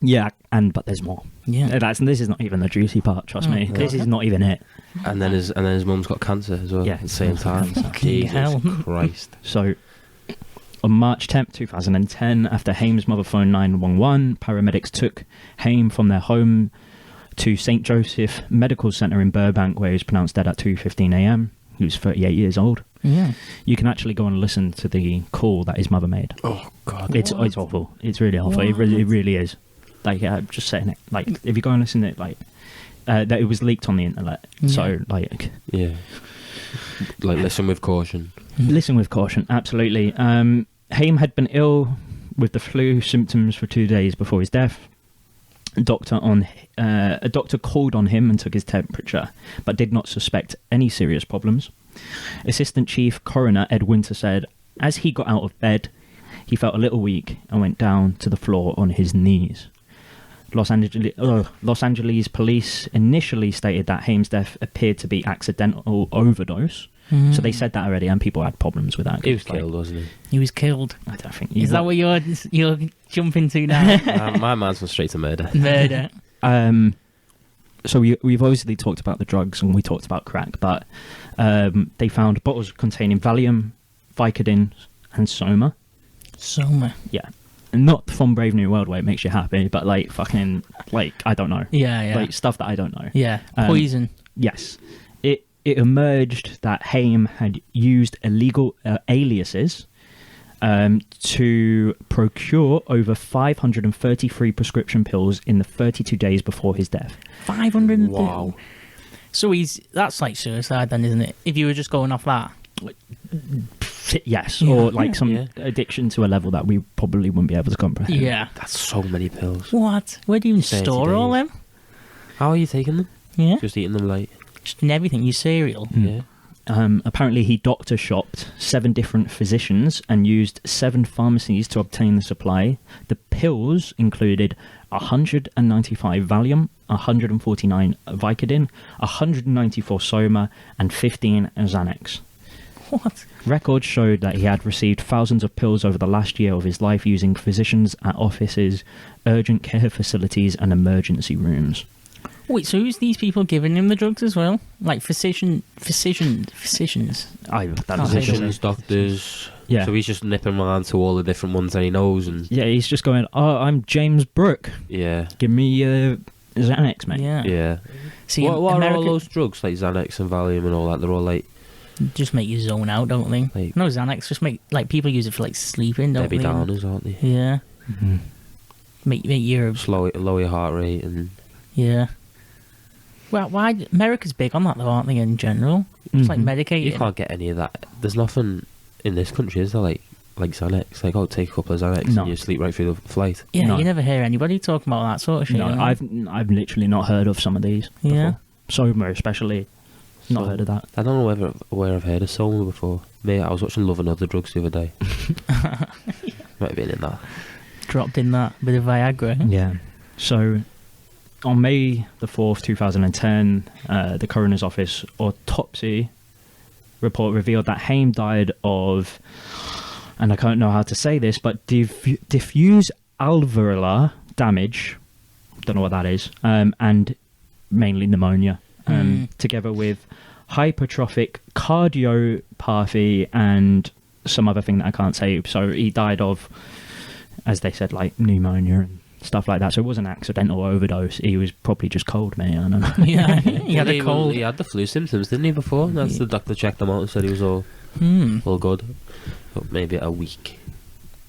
yeah, but there's more. Yeah. This is not even the juicy part. Trust me. Oh, This God. is not even it. And then his mum's got cancer as well. Yeah. At the same time. Fucking Jesus hell. Christ. So, on March 10th, 2010, after Haim's mother phoned 911, paramedics took Haim from their home to St. Joseph Medical Center in Burbank, where he was pronounced dead at 2:15 a.m. He was 38 years old. Yeah. You can actually go and listen to the call that his mother made. Oh god. It's awful. It's really awful. It really is. Like, I'm just saying it. Like, if you go and listen to it, like, that it was leaked on the internet. Yeah. So, like, Yeah. Like, listen with caution. listen with caution. Absolutely. Haim had been ill with the flu symptoms for 2 days before his death. A doctor called on him and took his temperature, but did not suspect any serious problems. Assistant Chief Coroner Ed Winter said, as he got out of bed, he felt a little weak and went down to the floor on his knees. Los Angeles police initially stated that Haim's death appeared to be accidental overdose. So they said that already, and people had problems with that. He was killed, wasn't he? He was killed. I don't think. Is that what you're jumping to now? My man's went straight to murder. Murder. So we've obviously talked about the drugs and we talked about crack, but they found bottles containing Valium, Vicodin, and Soma. Soma. Yeah, not from Brave New World where it makes you happy, but like fucking like I don't know. Yeah. Like stuff that I don't know. Yeah. Poison. Yes, it emerged that Haim had used illegal aliases to procure over 533 prescription pills in the 32 days before his death. 500. Wow. So that's like suicide then, isn't it? If you were just going off that. Yes, Yeah. or like some Yeah. addiction to a level that we probably wouldn't be able to comprehend. Yeah. That's so many pills. What? Where do you even 30 store all days. them? How are you taking them? Yeah. Just eating them like... Just in everything. Your cereal. Yeah. Apparently, he doctor shopped 7 different physicians and used 7 pharmacies to obtain the supply. The pills included 195 Valium, 149 Vicodin, 194 Soma, and 15 Xanax. What? Records showed that he had received thousands of pills over the last year of his life using physicians at offices, urgent care facilities, and emergency rooms. Wait, so who's these people giving him the drugs as well? Like physicians? Physicians, Doctors. Yeah. So he's just nipping around to all the different ones that he knows, and Yeah, he's just going, "Oh, I'm James Brooke. yeah, Give me Xanax, mate." Yeah. yeah. See, What are America all those drugs like Xanax and Valium and all that? They're all like just make you zone out, don't they? Like- No, Xanax just make like people use it for like sleeping, don't Debbie they? Downers, aren't they? Yeah. Mhm. Make your Lower your heart rate and yeah. Well, why America's big on that though, aren't they? In general, it's like Mhm. medicated. you can't get any of that. There's nothing in this country, is there? Like Xanax. Like, oh, take a couple of Xanax No. and you sleep right through the flight. Yeah, No. you never hear anybody talking about that sort of shit. No, you know? I've literally not heard of some of these. Yeah. Before. Soma, especially, not So- heard of that. I don't know where I've heard of Soma before. Mate, I was watching Love and Other Drugs the other day. Might have been in that. Dropped in that bit of Viagra. Yeah. So, on May the 4th, 2010, the coroner's office autopsy report revealed that Haim died of, and I don't know how to say this, but diffuse alveolar damage. Don't know what that is. And mainly pneumonia, together with hypertrophic cardiopathy and some other thing that I can't say. So he died of, as they said, like pneumonia and stuff like that. So it was an accidental overdose. He was probably just cold, mate. I don't know. Yeah, he had a cold. He had the flu symptoms, didn't he, before? That's the doctor checked him out and said he was all good. But maybe a week.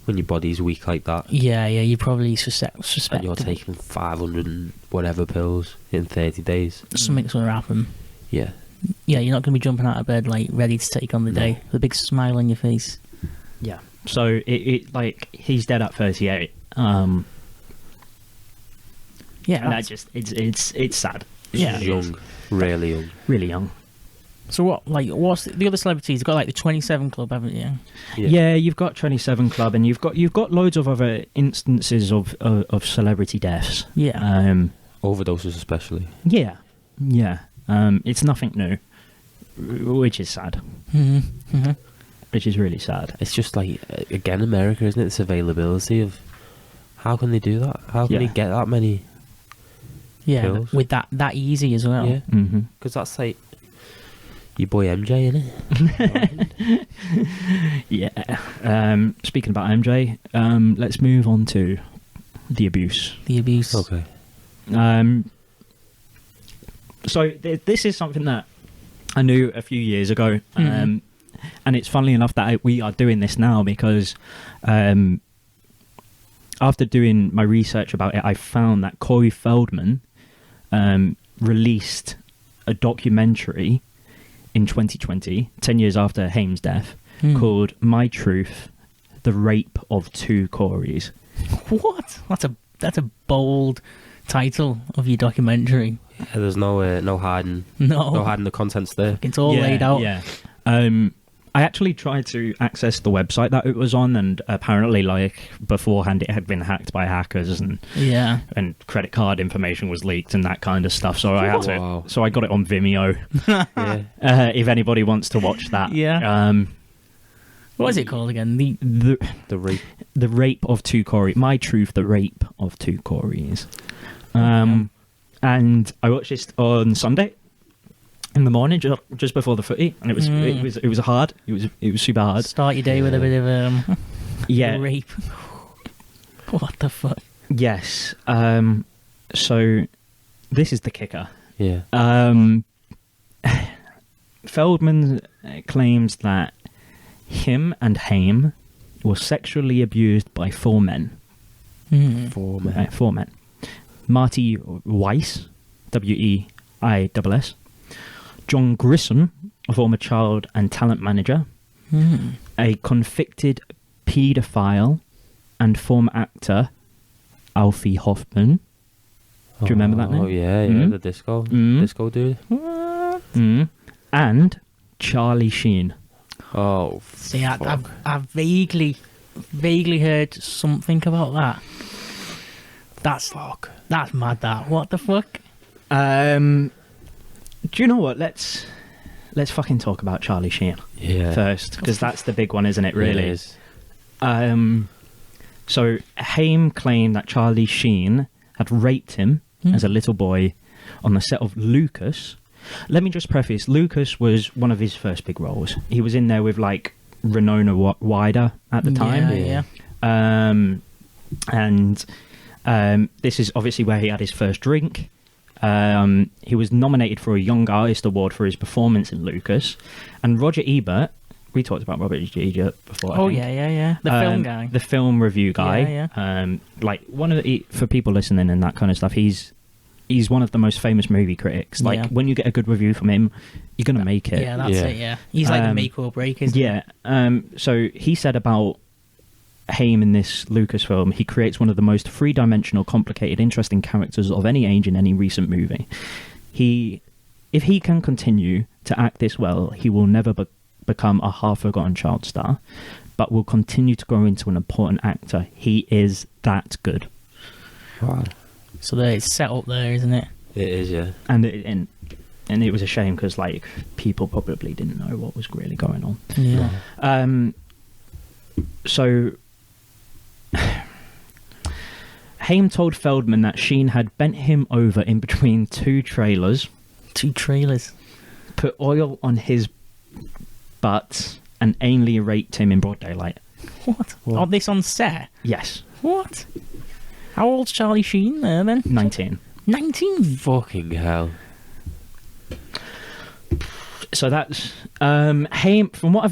When your body's weak like that. Yeah, you probably suspect And you're taking 500 and whatever pills in 30 days. something's going to happen. Yeah. Yeah, you're not going to be jumping out of bed like ready to take on the day with a big smile on your face. Yeah. So it like he's dead at 38. And Yeah. that just it's sad. Yeah. He's young. Really young. Really young. So what's the other celebrities? You've got like the 27 Club, haven't you? Yeah, you've got 27 Club, and you've got loads of other instances of celebrity deaths. Yeah. Overdoses especially. Yeah. It's nothing new, which is sad. Mm-hmm. Which is really sad. It's just like, again, America, isn't it? This availability of... How can they do that? How can Yeah. they get that many Yeah, pills? with that easy as well. Yeah. Mm-hmm. Because that's like... Your boy MJ, innit? Yeah. Speaking about MJ, let's move on to the abuse. The abuse. Okay. So this is something that I knew a few years ago, and it's funnily enough that we are doing this now because after doing my research about it, I found that Corey Feldman released a documentary in 2020, 10 years after Haim's death, called My Truth, The Rape of Two Coreys. What? That's a bold title of your documentary. Yeah, there's no hiding... No. No hiding the contents there. It's all laid out. Yeah. I actually tried to access the website that it was on, and apparently, like, beforehand, it had been hacked by hackers, and credit card information was leaked and that kind of stuff. So I had to. Wow. So I got it on Vimeo. Yeah. If anybody wants to watch that. Yeah. What is it called again? The rape. The Rape of Two Coreys. My Truth, The Rape of Two Coreys. And I watched this on Sunday in the morning, just before the footy, and it was hard. It was super hard. Start your day with a bit of Yeah. rape. What the fuck? Yes. So this is the kicker. Yeah. Feldman claims that him and Haim were sexually abused by 4 men. 4 men. 4 men. Marty Weiss, Weiss, John Grissom, a former child and talent manager, a convicted paedophile and former actor, Alfie Hoffman. Do you remember that name? Oh, yeah, the disco dude. And Charlie Sheen. Oh, See, I've vaguely heard something about that. That's mad. That what the fuck? Do you know what? Let's fucking talk about Charlie Sheen first, because that's the big one, isn't it? Really. It is. So Haim claimed that Charlie Sheen had raped him as a little boy on the set of Lucas. Let me just preface, Lucas was one of his first big roles. He was in there with like Winona Ryder at the time. Yeah. And this is obviously where he had his first drink. He was nominated for a Young Artist Award for his performance in Lucas. And Roger Ebert, we talked about Robert Ebert before. Oh, I think. yeah. The film guy. The film review guy. Yeah. Like one of the, for people listening and that kind of stuff, he's one of the most famous movie critics. Like when you get a good review from him, you're gonna make it. Yeah, that's it. Yeah, he's like the make or break, isn't he? So he said about Haim in this Lucasfilm, he creates one of the most three-dimensional, complicated, interesting characters of any age in any recent movie. If he can continue to act this well, he will never become a half-forgotten child star, but will continue to grow into an important actor. He is that good. Wow. So it's set up there, isn't it? It is, yeah. And it was a shame because like people probably didn't know what was really going on. Yeah. So Haim told Feldman that Sheen had bent him over in between two trailers, put oil on his butt, and anally raped him in broad daylight. What? Oh, this on set? Yes. What? How old's Charlie Sheen there then? 19. 19? Fucking hell. So that's Haim. From what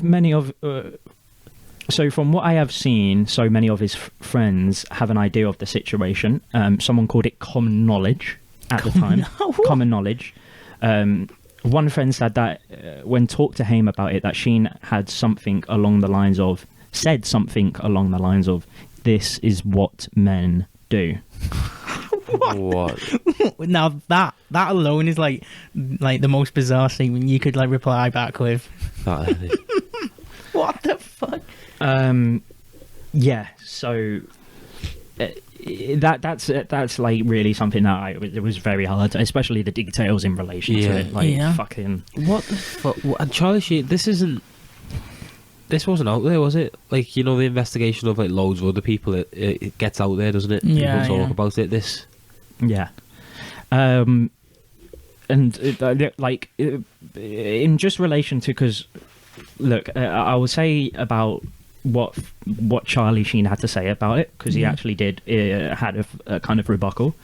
I have seen, so many of his friends have an idea of the situation. Someone called it common knowledge at the time. Common knowledge. One friend said that when talked to Haim about it, that Sheen had said something along the lines of, "This is what men do." What? Now that alone is like the most bizarre statement you could like reply back with. What the fuck? Yeah. So that's like really something that it was very hard, especially the details in relation to it. Like fucking what the fuck? And Charlie Sheen, this wasn't out there, was it? Like, you know, the investigation of like loads of other people, it gets out there, doesn't it? Yeah, people talk about it. And in just relation to, because look, I will say about what Charlie Sheen had to say about it, because he actually had a kind of rebuttal.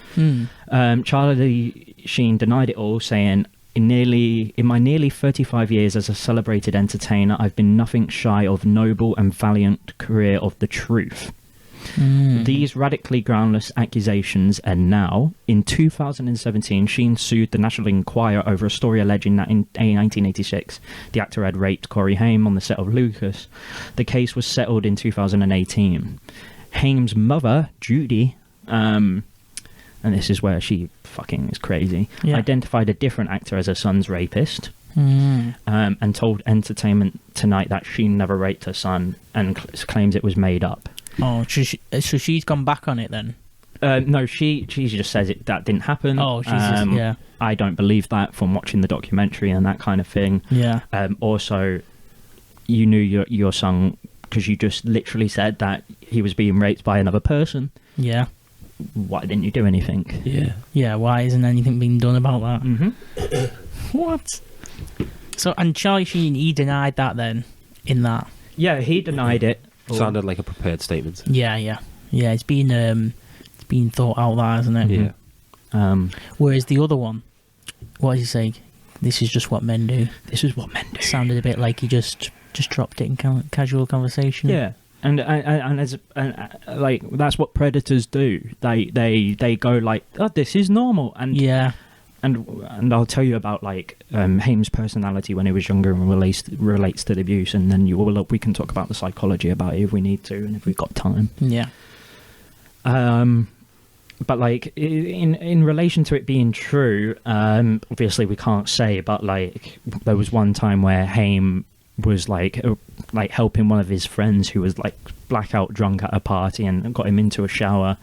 Charlie Sheen denied it all, saying, In my nearly 35 years as a celebrated entertainer, I've been nothing shy of noble and valiant career of the truth. These radically groundless accusations, and now, in 2017, Sheen sued the National Enquirer over a story alleging that in 1986, the actor had raped Corey Haim on the set of Lucas. The case was settled in 2018. Haim's mother, Judy, and this is where she fucking is crazy, identified a different actor as her son's rapist, and told Entertainment Tonight that she never raped her son, and claims it was made up. Oh, so she's gone back on it then? No, she just says that didn't happen. Oh, she's I don't believe that from watching the documentary and that kind of thing. Yeah. Also, you knew your son because you just literally said that he was being raped by another person. Yeah. Why didn't you do anything? Yeah, why isn't anything being done about that? What? So, and Charlie Sheen, he denied that then, in that? Yeah, he denied it. Sounded like a prepared statement. Yeah, it's been thought out there, hasn't it? Yeah. Whereas the other one, what did he say? This is just what men do. This is what men do. Sounded a bit like he just dropped it in casual conversation. Yeah. And like that's what predators do. They go like, oh, this is normal, and and I'll tell you about like Haim's personality when he was younger and relates to the abuse, and then we can talk about the psychology about it if we need to and if we've got time. Yeah. But like in relation to it being true, obviously we can't say, but like there was one time where Haim was like helping one of his friends who was like blackout drunk at a party and got him into a shower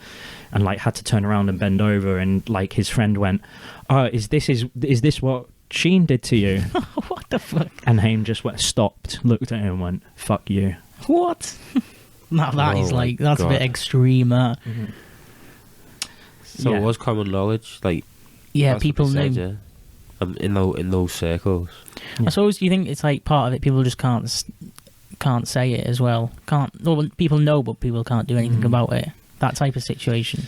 and like had to turn around and bend over, and like his friend went, "Oh, is this what Sheen did to you?" What the fuck? And Haim just stopped, looked at him and went, "Fuck you." What? Now that is like, that's God. a bit extreme. Mm-hmm. So Yeah. it was common knowledge, like Yeah, that's what people they knew. said, yeah. In those circles. I suppose you think it's like part of it. People just can't say it as well. Well, people know, but people can't do anything about it. That type of situation.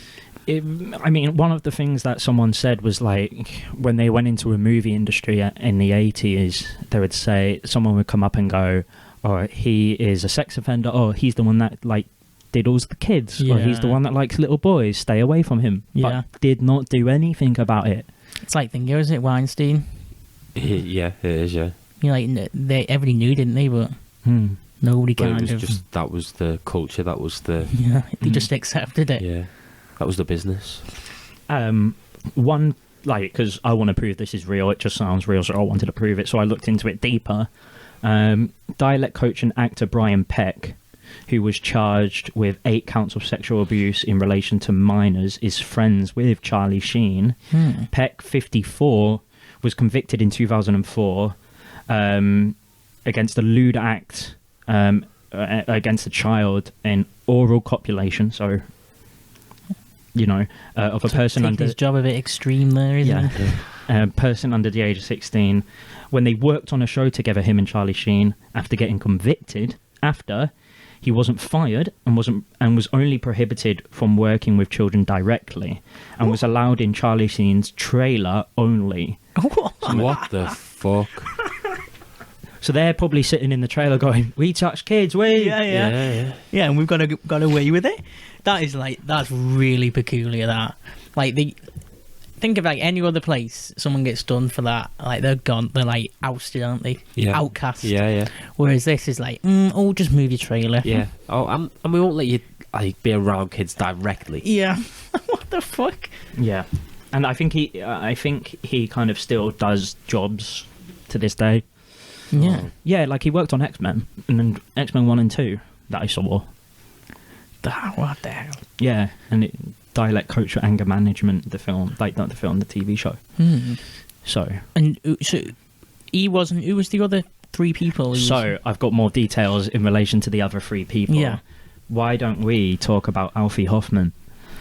I mean, one of the things that someone said was like when they went into a movie industry in the 80s, they would say, someone would come up and go, "Oh, he is a sex offender. Oh, he's the one that like diddles the kids. Or he's the Yeah. one that likes little boys. Stay away from him." Yeah. But did not do anything about it. It's like thinking, isn't it, Weinstein? Yeah, it is. Yeah, You know, like everybody knew, didn't they? But nobody but it kind was of. just that was the culture. That was the Yeah, they just accepted it. yeah, that was the business. One, like, because I want to prove this is real, it just sounds real, so I wanted to prove it, so I looked into it deeper. Dialect coach and actor Brian Peck, who was charged with 8 counts of sexual abuse in relation to minors, is friends with Charlie Sheen. Peck, 54, was convicted in 2004 against a lewd act against a child in oral copulation, so of a person Take under his job a bit extreme there, isn't it? a person under the age of 16. When they worked on a show together, him and Charlie Sheen, after getting convicted, he wasn't fired and was only prohibited from working with children directly, and was allowed in Charlie Sheen's trailer only. What the fuck? So they're probably sitting in the trailer going, "We touch kids, we." Yeah, and we've got away with it. That's really peculiar. That think of like any other place, someone gets done for that, like they're gone, they're like ousted, aren't they? Yeah. Outcast. Yeah. Whereas this is like, just move your trailer. Yeah. Oh, and we won't let you like be around kids directly. Yeah. What the fuck? Yeah. And I think he kind of still does jobs to this day. Yeah. Yeah, like he worked on X-Men, and then X-Men 1 and 2 that I saw. What the hell? Yeah, and Dialect Coach for Anger Management, the film, like not the film, the TV show. So he wasn't. Who was the other 3 people? So I've got more details in relation to the other 3 people. Yeah. Why don't we talk about Alfie Hoffman,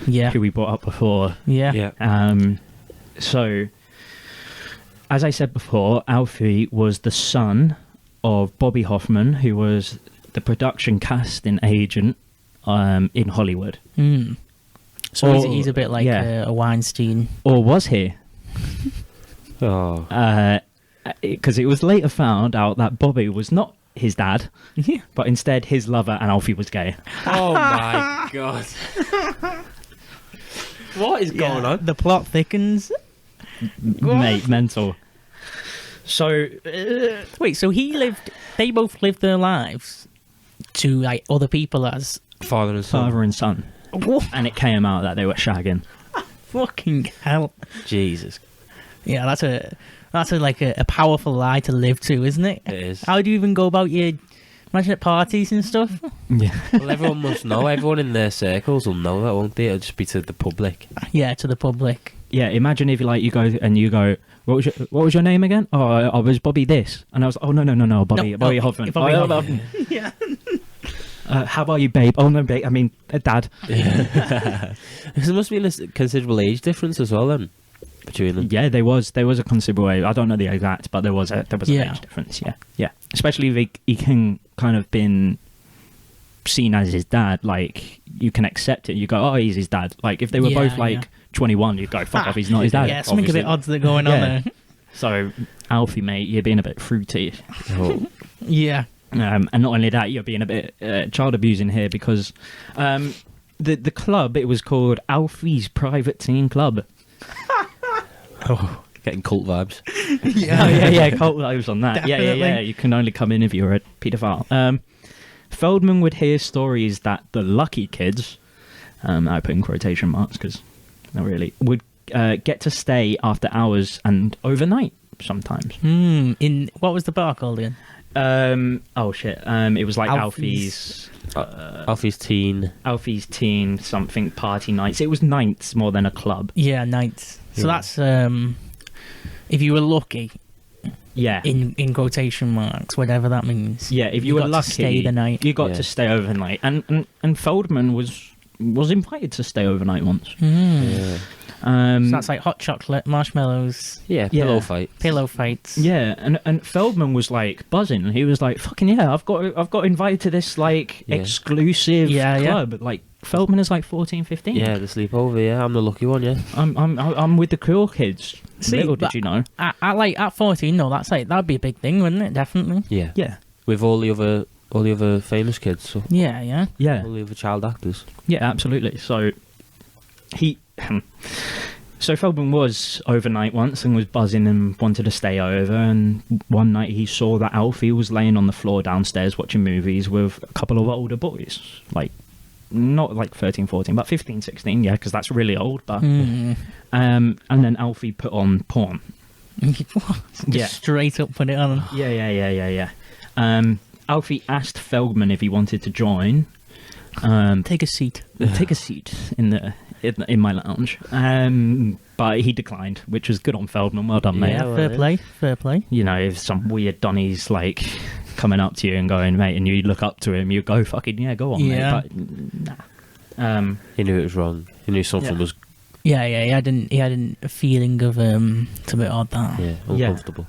Yeah. who we brought up before? Yeah. So, as I said before, Alfie was the son of Bobby Hoffman, who was the production casting agent in Hollywood. So he's a bit like a Weinstein. Or was he? Oh. Because it was later found out that Bobby was not his dad, but instead his lover, and Alfie was gay. Oh my god. What is going on? The plot thickens. Mate, mental. So, Wait, so they both lived their lives to like other people as Father and son. father and son. what? And it came out that they were shagging. Fucking hell. Jesus. Yeah, that's a powerful lie to live to, isn't it? It is. How do you even go about your imagine at parties and stuff? Yeah. Well, everyone must know. Everyone in their circles will know that, won't they? It'll just be to the public. Yeah, to the public. Yeah, imagine if you go, what was your name again? Oh, I was Bobby this. And I was, oh, no, Bobby Hoffman. Bobby Oh, Hoffman. Yeah. how about you, babe? Oh, no, babe, I mean, dad. Because there must be a considerable age difference as well then between them. Yeah, there was a considerable age. I don't know the exact, but there was an Yeah. age difference. Yeah. Especially if he can kind of been seen as his dad. Like you can accept it. You go, oh, he's his dad. Like if they were Yeah, both like 21, you'd go, fuck off, he's not his dad. Yeah, something a bit odds that are going on there. So Alfie, mate, you're being a bit fruity. Oh. Yeah. And not only that, you're being a bit child abusing here because the club, it was called Alfie's Private Teen Club. Getting cult vibes. yeah, cult vibes on that. Yeah. Definitely. You can only come in if you're a paedophile. Feldman would hear stories that the lucky kids, I put in quotation marks because not really, would get to stay after hours and overnight sometimes. In what was the bar called again? It was like Alfie's. Alfie's Alfie's teen something party nights. It was nights more than a club. Yeah, nights. So Yeah. that's if you were lucky, Yeah. in quotation marks, whatever that means. Yeah, if you were got to lucky, stay the night. you got Yeah. to stay overnight. And Feldman was invited to stay overnight once. Yeah. So that's like hot chocolate, marshmallows, Yeah, pillow fight. pillow fights. Yeah, and Feldman was like buzzing. He was like, "Fucking yeah, I've got invited to this like Yeah. exclusive Yeah, yeah. club." Like Feldman is like 14, 15. Yeah, the sleepover. Yeah, I'm the lucky one. Yeah. I'm with the cool kids. See, Little did but- you know? At like at 14, no, that's like that'd be a big thing, wouldn't it? Definitely. Yeah. Yeah, With all the other famous kids. So Yeah, yeah. yeah, all the other child actors. yeah, absolutely. So he. So Feldman was overnight once and was buzzing and wanted to stay over. And one night he saw that Alfie was laying on the floor downstairs watching movies with a couple of older boys. Like, not like 13, 14, but 15, 16, yeah, because that's really old. But and then Alfie put on porn. Just Yeah. straight up put it on. Yeah. Alfie asked Feldman if he wanted to join. Take a seat. Take a seat in my lounge. But he declined, which was good on Feldman. Well done, mate. Yeah, well, fair yeah. play, fair play. You know, if some weird Donny's like coming up to you and going, mate, and you look up to him, you go, fucking yeah, go on, Yeah. mate. But nah. He knew it was wrong. He knew something Yeah. was Yeah, he had a feeling of it's a bit odd that. yeah uncomfortable.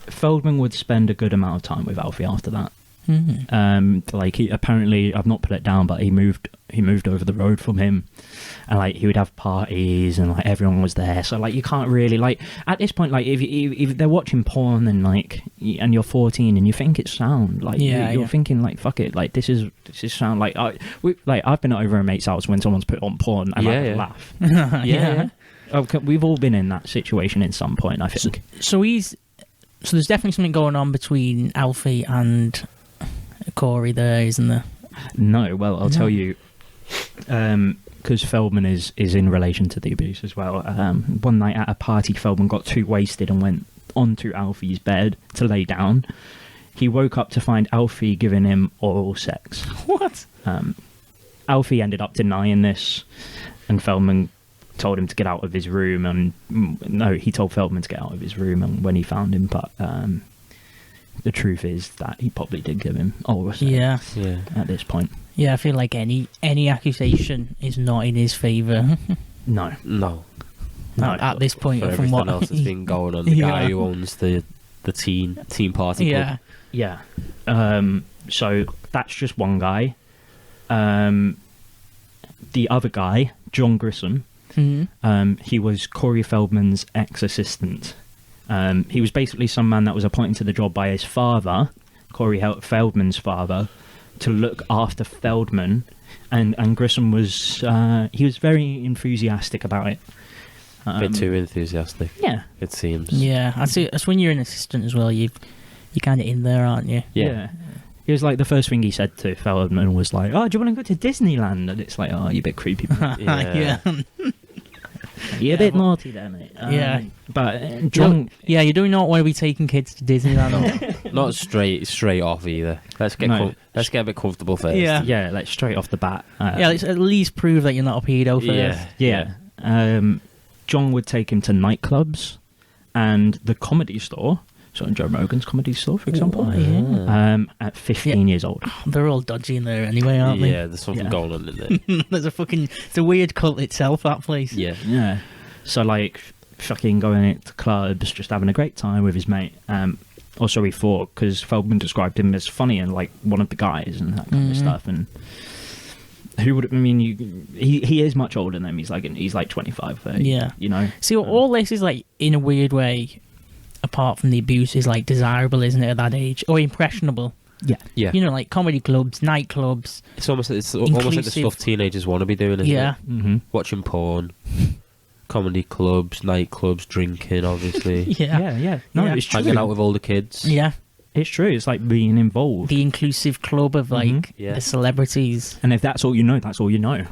Feldman would spend a good amount of time with Alfie after that. Like he apparently, I've not put it down, but he moved over the road from him, and like he would have parties and like everyone was there. So like you can't really like at this point, like if they're watching porn and like and you're 14 and you think it's sound, like you're thinking like fuck it, like this is sound. Like I've been over a mate's house when someone's put on porn and I laugh. Yeah. We've all been in that situation at some point, I think. So there's definitely something going on between Alfie and Corey there, isn't there? No, well, I'll tell you, because Feldman is in relation to the abuse as well. One night at a party, Feldman got too wasted and went onto Alfie's bed to lay down. He woke up to find Alfie giving him oral sex. What? Alfie ended up denying this, and Feldman told him to get out of his room. And no, he told Feldman to get out of his room and when he found him, but the truth is that he probably did give him oral sex. Yeah. Yeah. At this point, Yeah, I feel like any accusation is not in his favour. no. No. At this point, For from everything what else that's been going on, the guy Yeah. who owns the teen party yeah. club. Yeah. So that's just one guy. The other guy, John Grissom, he was Corey Feldman's ex-assistant. He was basically some man that was appointed to the job by his father, Corey Feldman's father, to look after Feldman. And Grissom was he was very enthusiastic about it. A bit too enthusiastic, Yeah. it seems. Yeah, that's when you're an assistant as well. You're kind of in there, aren't you? Yeah. He was like, the first thing he said to Feldman was like, "Oh, do you want to go to Disneyland?" And it's like, "Oh, you a bit creepy, man. Yeah. You're a bit naughty there, mate." Yeah. But John, Yeah, you do not want to be taking kids to Disneyland. Not straight off either. Let's get No. let's get a bit comfortable first. Yeah. yeah, like straight off the bat. Yeah, let's at least prove that you're not a pedo first. Yeah. Yeah. John would take him to nightclubs and the comedy store. So in Joe Rogan's comedy store, for example. Oh, yeah. At 15 years old. They're all dodgy in there anyway, aren't Yeah, there's something Yeah. going on in there. they? It's a weird cult itself, that place. Yeah. Yeah. So like fucking going to clubs, just having a great time with his mate. Or so he thought, because Feldman described him as funny and like one of the guys and that kind of stuff. And who would, I mean, he is much older than him. He's like 25, 30. Yeah. You know? See, all this is like, in a weird way, apart from the abuse, is like desirable, isn't it, at that age? Or impressionable. Yeah. Yeah. You know, like comedy clubs, nightclubs. It's almost like the Inclusive. stuff teenagers want to be doing, isn't Yeah. it? Mm-hmm. Watching porn, comedy clubs, nightclubs, drinking, obviously. Yeah. No, Yeah. it's true. Hanging out with older kids. Yeah. It's true. It's like being involved. The inclusive club of like Yeah. the celebrities. And if that's all you know, that's all you know.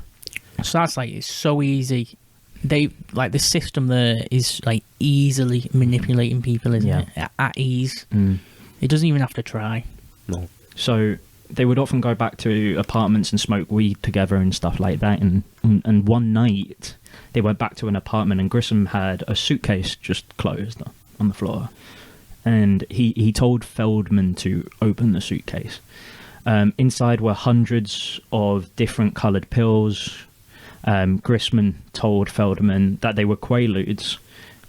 So that's like, it's so easy. They like the system there is like easily manipulating people, isn't Yeah. it? At ease. Mm. It doesn't even have to try. No. So they would often go back to apartments and smoke weed together and stuff like that. And one night they went back to an apartment and Grissom had a suitcase just closed on the floor. And he told Feldman to open the suitcase. Inside were hundreds of different coloured pills. Grissom told Feldman that they were Quaaludes,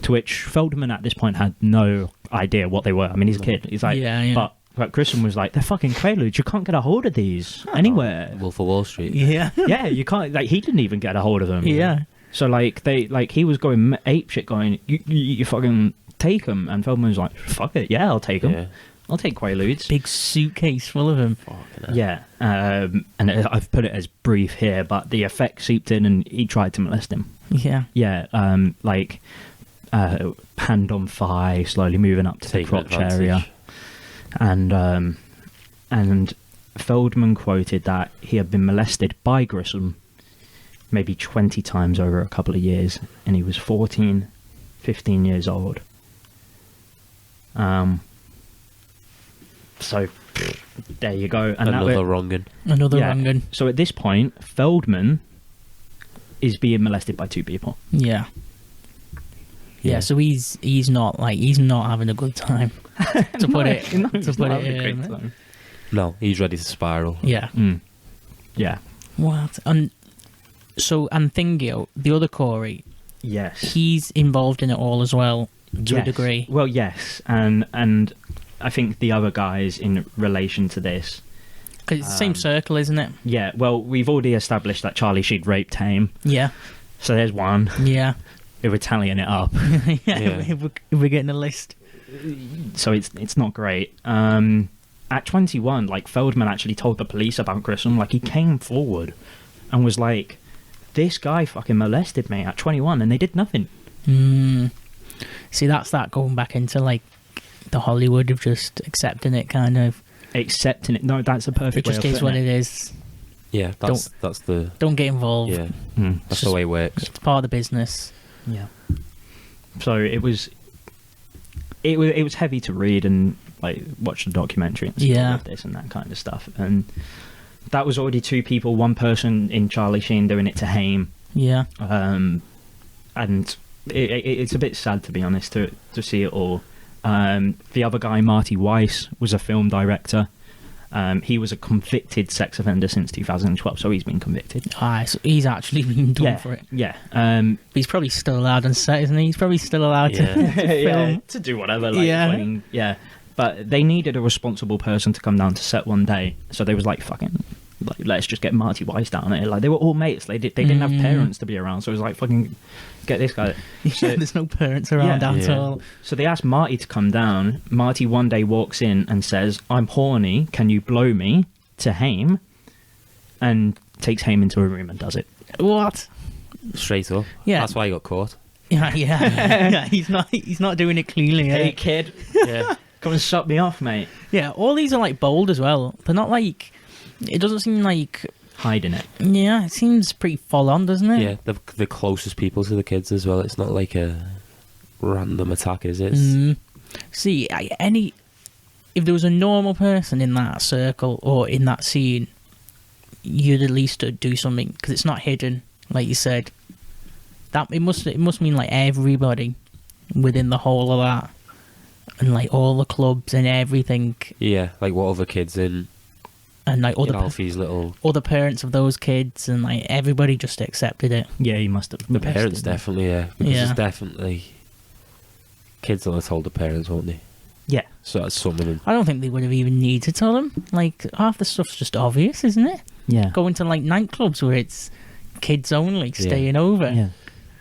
to which Feldman at this point had no idea what they were. I mean, he's a kid. He's like, Yeah. But Grissom was like, they're fucking Quaaludes. You can't get a hold of these anywhere. Wolf of Wall Street. Yeah. Yeah, you can't. Like, he didn't even get a hold of them. Yeah. So he was going ape shit, going, you fucking take them. And Feldman was like, fuck it, yeah, I'll take them. Yeah. I'll take Quaaludes. Big suitcase full of them. Fucking hell. Yeah, and I've put it as brief here, but the effect seeped in, and he tried to molest him. Yeah. Yeah, hand on thigh, slowly moving up to Taking the crotch advantage. area, and Feldman quoted that he had been molested by Grissom maybe 20 times over a couple of years, and he was 14, 15 years old. So there you go. And Another wronging. Another wrong one. So at this point, Feldman is being molested by two people. Yeah. Yeah, so he's not having a good time. to put it No, he's ready to spiral. Yeah. Yeah. What? And Thingio, the other Corey, Yes. he's involved in it all as well to a degree. Well, yes, and I think the other guys in relation to this. Because it's the same circle, isn't it? Yeah. Well, we've already established that Charlie Sheen raped Haim, Yeah. so there's one. Yeah. If we're tallying it up, Yeah. If we're getting a list. so it's not great. At 21, like Feldman actually told the police about Grissom. Like he came forward and was like, "This guy fucking molested me at 21," and they did nothing. See, that's that going back into like the Hollywood of just accepting it, kind of. Accepting it. No, that's a perfect It way just of is what putting it is. Yeah, that's the Don't get involved. yeah. Mm. That's the way it works. It's part of the business. Yeah. So it was heavy to read and like watch the documentary and stuff Yeah. like this and that kind of stuff. And that was already two people, one person in Charlie Sheen doing it to Haim. Yeah. And it's a bit sad, to be honest, to see it all. The other guy, Marty Weiss, was a film director. He was a convicted sex offender since 2012, so he's been convicted. So he's actually been done for it. Yeah. But he's probably still allowed on set, isn't he? He's probably still allowed to, to film. To do whatever. Like, Yeah. fucking, yeah. But they needed a responsible person to come down to set one day, so they was like, fucking, like, let's just get Marty Weiss down there. Like, they were all mates. They didn't have parents to be around, so it was like, fucking, get this guy. Yeah, there's no parents around at Yeah. all. So they asked Marty to come down. Marty one day walks in and says, "I'm horny, can you blow me?" to Haim, and takes Haim into a room and does it. What? Straight up. Yeah. That's why he got caught. Yeah. Yeah, he's not doing it cleanly. Hey, kid. Yeah. Come and suck me off, mate. Yeah, all these are like bold as well. They're not like. It doesn't seem like. Hiding it. Yeah, it seems pretty full on, doesn't it? Yeah, the closest people to the kids as well. It's not like a random attack, is it? See, if there was a normal person in that circle or in that scene, you'd at least do something because it's not hidden, like you said. That it must mean like everybody within the whole of that, and like all the clubs and everything, Yeah, like what other kids in and like Alfie's little... other parents of those kids, and like everybody just accepted it. Yeah, he must have. The parents definitely, yeah. Because Yeah. there's definitely... Kids will have told the parents, won't they? Yeah. So that's some of them. I don't think they would have even needed to tell them. Like half the stuff's just obvious, isn't it? Yeah. Going to like nightclubs where it's kids only staying over. Yeah.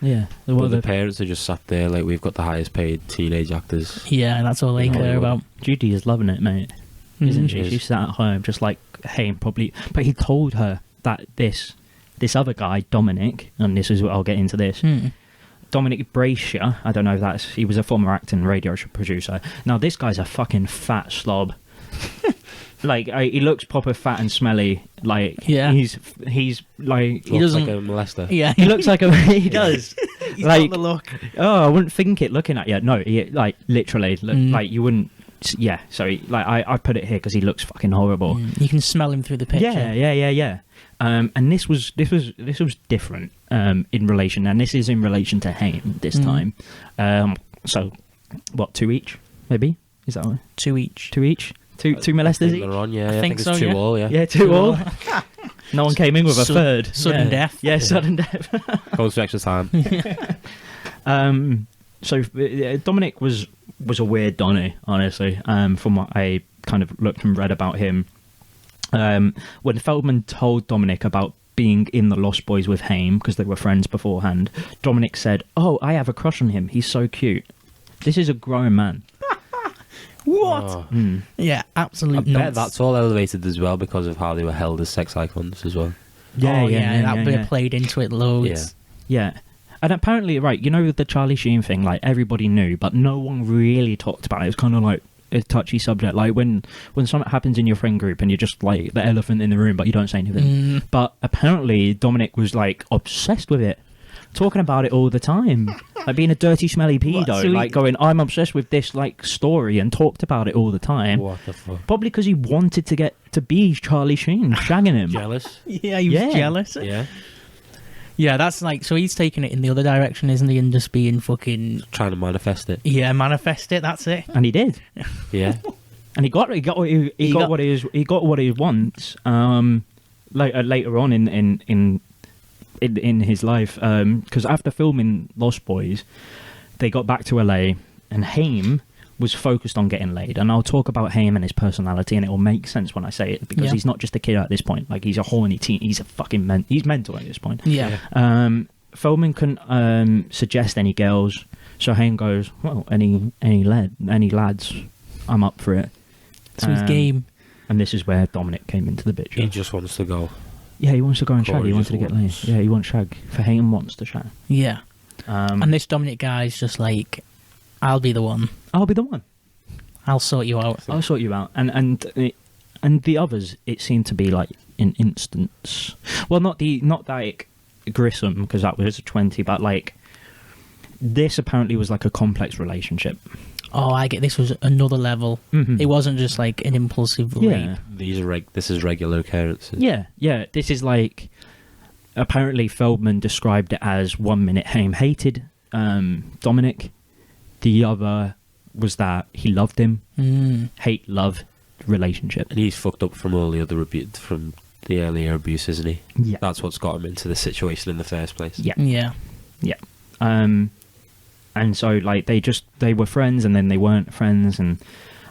Yeah. But the parents are just sat there like, we've got the highest paid teenage actors. Yeah, that's all they In care Hollywood. about. Judy is loving it, mate. Isn't she? She is. She sat at home just like, hey, probably. But he told her that this other guy, Dominic, and this is what I'll get into this, Dominic Brasher. I don't know if he was a former actor and radio producer. Now this guy's a fucking fat slob. Like he looks proper fat and smelly. Like he's like He doesn't like a molester. Yeah, he looks like a he does. He's like got the look. Oh, I wouldn't think it looking at you. No, he like literally like you wouldn't. Yeah, so like I put it here because he looks fucking horrible. You can smell him through the picture. Yeah. And this was different in relation, and this is in relation to Haim this time. So what, 2 each? Maybe is that right? 2 each. 2 each. Two molesters each. On, yeah, I think so, it's 2 yeah. all. Yeah, Yeah, 2 all. No one came in with a third. Sudden death. Yeah, sudden death. Goes to extra time. So Dominic was a weird Donny, honestly. From what I kind of looked and read about him, when Feldman told Dominic about being in the Lost Boys with Haim because they were friends beforehand, Dominic said, "Oh, I have a crush on him. He's so cute." This is a grown man. What? Oh. Yeah, absolutely. I bet that's all elevated as well because of how they were held as sex icons as well. That bit played into it loads. Yeah. And apparently, right, you know the Charlie Sheen thing, like everybody knew, but no one really talked about it. It's kind of like a touchy subject, like when something happens in your friend group and you're just like the elephant in the room, but you don't say anything. But apparently Dominic was like obsessed with it, talking about it all the time, like being a dirty, smelly pedo, So like going, "I'm obsessed with this like story," and talked about it all the time. What the fuck? Probably because he wanted to get to be Charlie Sheen, shagging him. Jealous? Yeah, he was jealous. Yeah. Yeah, that's like, so he's taking it in the other direction, isn't he? And just being fucking... Trying to manifest it. Yeah, manifest it, that's it. And he did. Yeah. And he got what he wants. Later on in his life, because after filming Lost Boys, they got back to LA, and Haim was focused on getting laid. And I'll talk about Haim and his personality, and it will make sense when I say it, because he's not just a kid at this point. Like, he's a horny teen. He's a fucking he's mental at this point. Yeah. Feldman couldn't suggest any girls, so Haim goes, "Well, any lads, I'm up for it." So his game. And this is where Dominic came into the picture. He just wants to go. Yeah, he wants to go and shag. Corey He wanted to just get laid. wants- Yeah, he wants shag. For Haim wants to shag. Yeah. And this Dominic guy's just like, I'll be the one. I'll be the one. I'll sort you out. I'll sort you out. And the others, it seemed to be like an instance. Well, not like Grissom, because that was 20, but like this apparently was like a complex relationship. Oh, I get, this was another level. Mhm. It wasn't just like an impulsive rape. This is regular occurrences. Yeah. This is like, apparently Feldman described it as 1 minute Haim hated Dominic. The other was that he loved him. Hate, love relationship. And he's fucked up from all the other from the earlier abuse, isn't he? Yeah. That's what's got him into this situation in the first place. Yeah. And so like they were friends, and then they weren't friends, and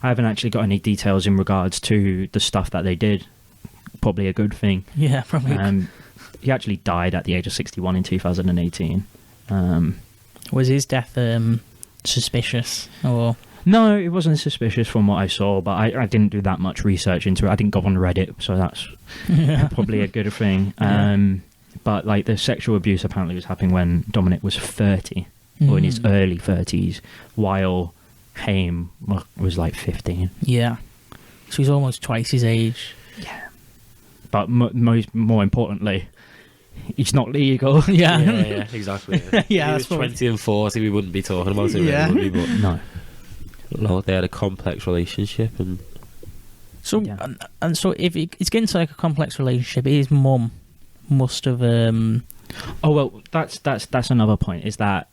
I haven't actually got any details in regards to the stuff that they did. Probably a good thing. Yeah, probably. He actually died at the age of 61 in 2018. Was his death suspicious, or? No, it wasn't suspicious from what I saw, but I didn't do that much research into it. I didn't go on Reddit, so that's probably a good thing. But like the sexual abuse apparently was happening when Dominic was 30, or in his early 30s, while Haim was like 15. Yeah. So he's almost twice his age. Yeah. But more importantly, it's not legal. Yeah, exactly. Yeah, he was 20 and 40, we wouldn't be talking about it, Yeah. really, would we? But No. they had a complex relationship, and So and so if it's getting to like a complex relationship, his mum must have. Oh well, that's another point. Is that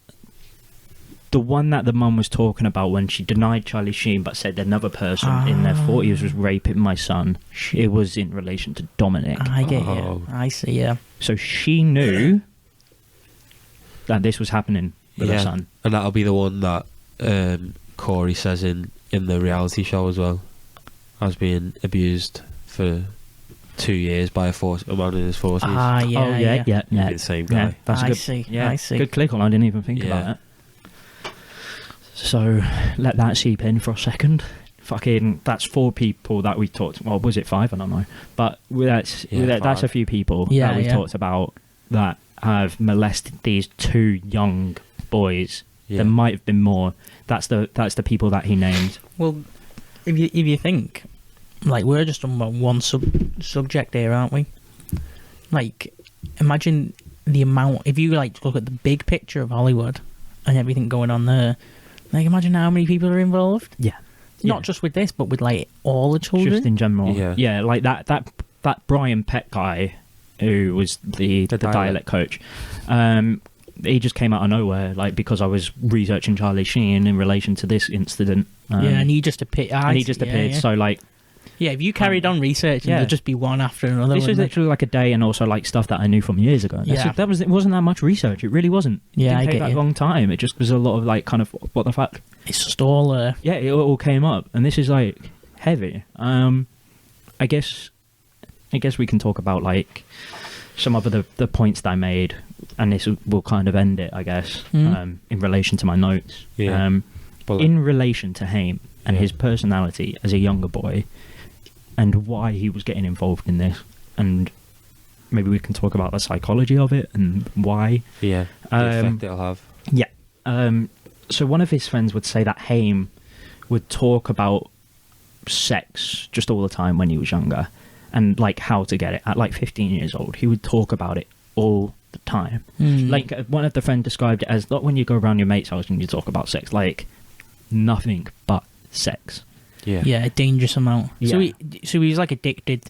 the one that the mum was talking about when she denied Charlie Sheen, but said another person in their 40s was raping my son? It was in relation to Dominic. I get you. I see. Yeah. So she knew that this was happening with her son. And that'll be the one that Corey says in the reality show as well, as being abused for 2 years by a man in his 40s. Yeah. The same guy. Yeah, that's a I good, see. Yeah, I see. good click on. I didn't even think about it. So let that seep in for a second. Fucking, that's 4 people that we talked. Well, was it 5? I don't know. But that's that's a few people that we talked about that have molested these 2 young boys. Yeah. There might have been more. That's the people that he named. Well, if you think, like, we're just on one subject here, aren't we? Like, imagine the amount. If you like look at the big picture of Hollywood and everything going on there, like, imagine how many people are involved. Yeah. Not just with this, but with like all the children. Just in general. Yeah. Like that Brian Peck guy who was the dialect coach. He just came out of nowhere, like, because I was researching Charlie Sheen in relation to this incident. And he just appeared. Yeah. So, like, yeah, if you carried on researching, there'd just be one after another. This was literally like a day, and also like stuff that I knew from years ago. It wasn't that much research. It really wasn't. Yeah, it didn't take that long time. It just was a lot of like kind of what the fuck. It's just all. Yeah, it all came up, and this is like heavy. I guess we can talk about like some of the points that I made, and this will kind of end it, I guess, in relation to my notes. Yeah. In relation to Haim and his personality as a younger boy, and why he was getting involved in this, and maybe we can talk about the psychology of it and why. Yeah, the effect it'll have. Yeah. So one of his friends would say that Haim would talk about sex just all the time when he was younger, and like how to get it. At like 15 years old, he would talk about it all the time. Like one of the friends described it as, not when you go around your mate's house and you talk about sex, like nothing but sex. Yeah, a dangerous amount. Yeah. So he's like addicted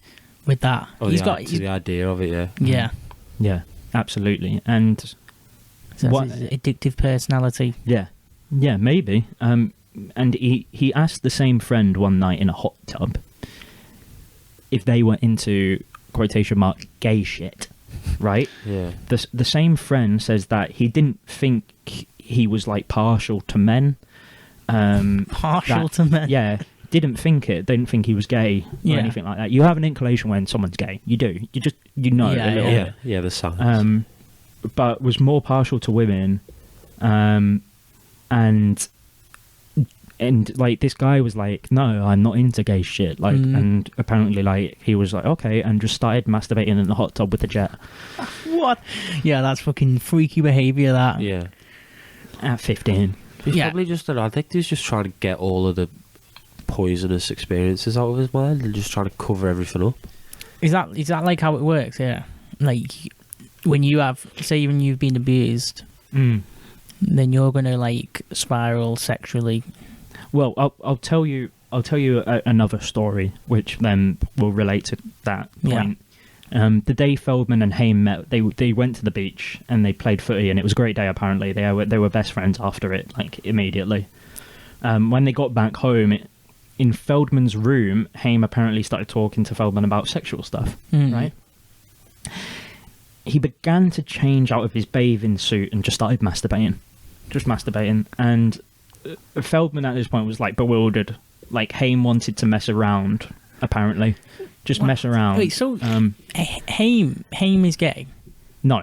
with that. He's got the idea of it. Yeah, absolutely. And so that's his addictive personality. Yeah, maybe. And he asked the same friend one night in a hot tub if they were into, quotation mark, gay shit, right? Yeah. The same friend says that he didn't think he was like partial to men. Partial to men? Yeah. Didn't think he was gay or anything like that. You have an inclination when someone's gay. You do. You know. Yeah, the signs. But was more partial to women, and like this guy was like, no, I'm not into gay shit. Like, and apparently like he was like, okay, and just started masturbating in the hot tub with the jet. What? Yeah, that's fucking freaky behaviour. That. Yeah. At 15. He's probably just an addict who's just trying to get all of the poisonous experiences out of his mind and just trying to cover everything up. Is that like how it works? Yeah, like when you have, say, when you've been abused, then you're gonna like spiral sexually. Well, I'll tell you another story which then will relate to that point. The day Feldman and Haim met, they went to the beach and they played footy, and it was a great day. Apparently, they were best friends after it, like immediately. When they got back home, in Feldman's room, Haim apparently started talking to Feldman about sexual stuff, right? He began to change out of his bathing suit and just started masturbating. And Feldman at this point was like bewildered. Like Haim wanted to mess around, apparently. Just mess around. Wait, so Haim is gay? No.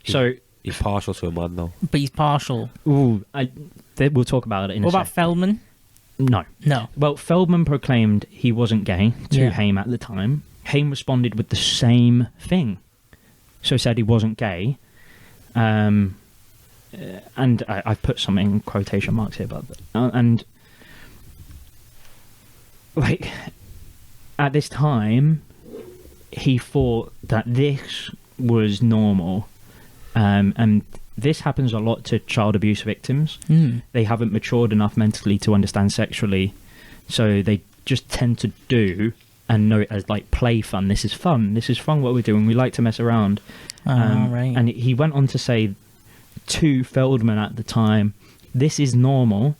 So he's partial to a man, though. But he's partial. Ooh, we'll talk about it in a What sec. about Feldman? No. Well, Feldman proclaimed he wasn't gay to Haim at the time. Haim responded with the same thing. So said he wasn't gay. And I've put some in quotation marks here, but and like at this time, he thought that this was normal, and this happens a lot to child abuse victims. They haven't matured enough mentally to understand sexually, so they just tend to do and know it as like play fun. This is fun what we're doing. We like to mess around. Right. And he went on to say to Feldman at the time, this is normal.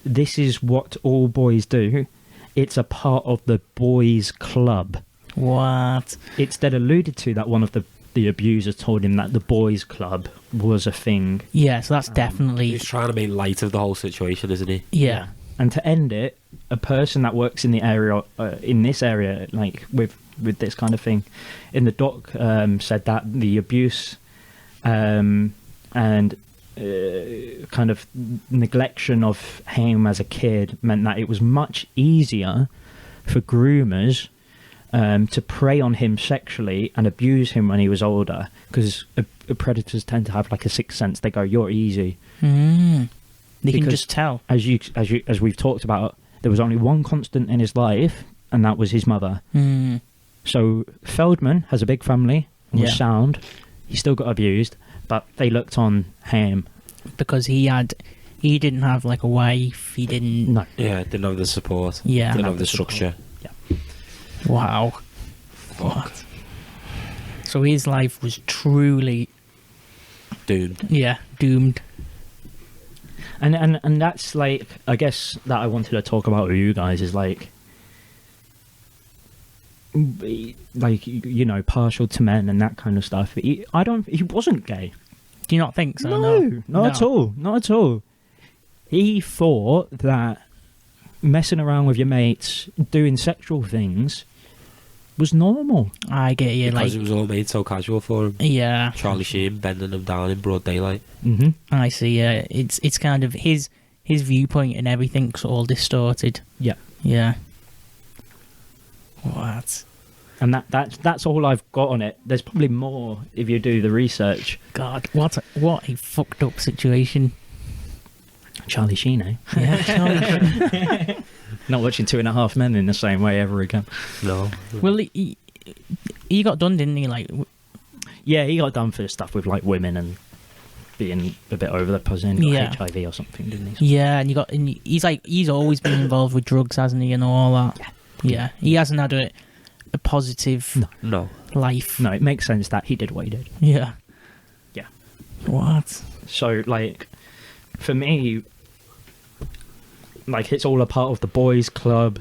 This is what all boys do. It's a part of the boys' club. What? It's then alluded to that one of the abusers told him that the boys' club was a thing. Yeah, so that's definitely... He's trying to make light of the whole situation, isn't he? Yeah. And to end it, a person that works in the area, in this area, like with this kind of thing, in the doc said that the abuse and kind of neglection of Haim as a kid meant that it was much easier for groomers to prey on him sexually and abuse him when he was older, because predators tend to have like a sixth sense. They go, "You're easy." They can Because just tell. As we've talked about, there was only one constant in his life, and that was his mother. So Feldman has a big family and was sound. He still got abused, but they looked on Haim Because he didn't have like a wife. He didn't. No. Yeah, didn't have the support. Yeah. Didn't have the structure. Yeah. Wow. Fuck. So his life was truly, Doomed. doomed. And that's like, I guess that I wanted to talk about with you guys is like you know, partial to men and that kind of stuff. He wasn't gay. Do you not think so? No, not at all. Not at all. He thought that messing around with your mates, doing sexual things, was normal. I get you. Because Like, it was all made so casual for him. yeah, Charlie Sheen bending him down in broad daylight. Mm-hmm. I see. Yeah, it's kind of his viewpoint and everything's all distorted. Yeah. Yeah. What? And that's all I've got on it. There's probably more if you do the research. God, what a fucked up situation. Charlie Sheen, eh? Yeah, Charlie. Not watching 2.5 Men in the same way ever again. No. Well, he got done, didn't he? Like, Yeah, he got done for stuff with like women and being a bit over the puzzle. Yeah. HIV or something, didn't he? yeah, and he's always been involved with drugs, hasn't he, and all that. Yeah, he hasn't had a positive No. life. No, it makes sense that he did what he did. Yeah. Yeah. What? So, like, for me, like, it's all a part of the boys' club.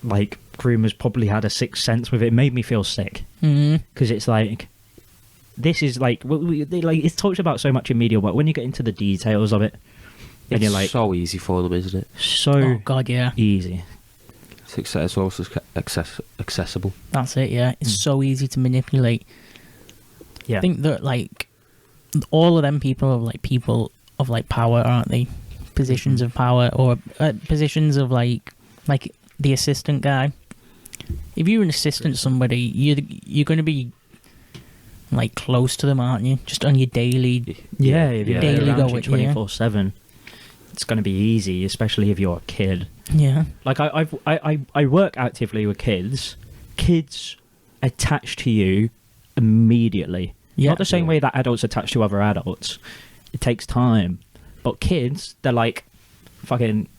Like, Groomer's probably had a sixth sense with it. It made me feel sick. Because it's like, this is like, it's talked about so much in media, but when you get into the details of it, and It's you're like, so easy for them, isn't it? so Oh God, yeah. easy. Success is also accessible. That's it. Yeah, it's so easy to manipulate. Yeah. I think that like all of them people of like power, aren't they? Positions of power or positions of like the assistant guy. If you're an assistant to somebody, you're going to be like close to them, aren't you? Just on your daily. Yeah, if you're Daily around go you with, yeah. 24/7, it's going to be easy, especially if you're a kid. Yeah. Like I work actively with kids. Kids attach to you immediately. Yeah. Not the same way that adults attach to other adults. It takes time. But kids, they're like, fucking,